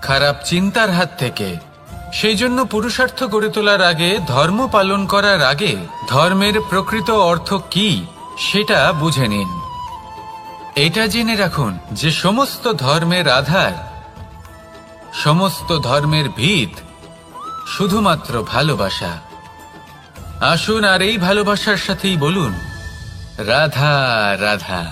খারাপ চিন্তার হাত থেকে। সেই জন্য পুরুষার্থ গড়ে তোলার আগে, ধর্ম পালন করার আগে ধর্মের প্রকৃত অর্থ কি সেটা বুঝে নিন। এটা জেনে রাখুন যে সমস্ত ধর্মের আধার, সমস্ত ধর্মের ভিত শুধুমাত্র ভালোবাসা। আসুন আর এই ভালোবাসার সাথেই বলুন, রাধা রাধা।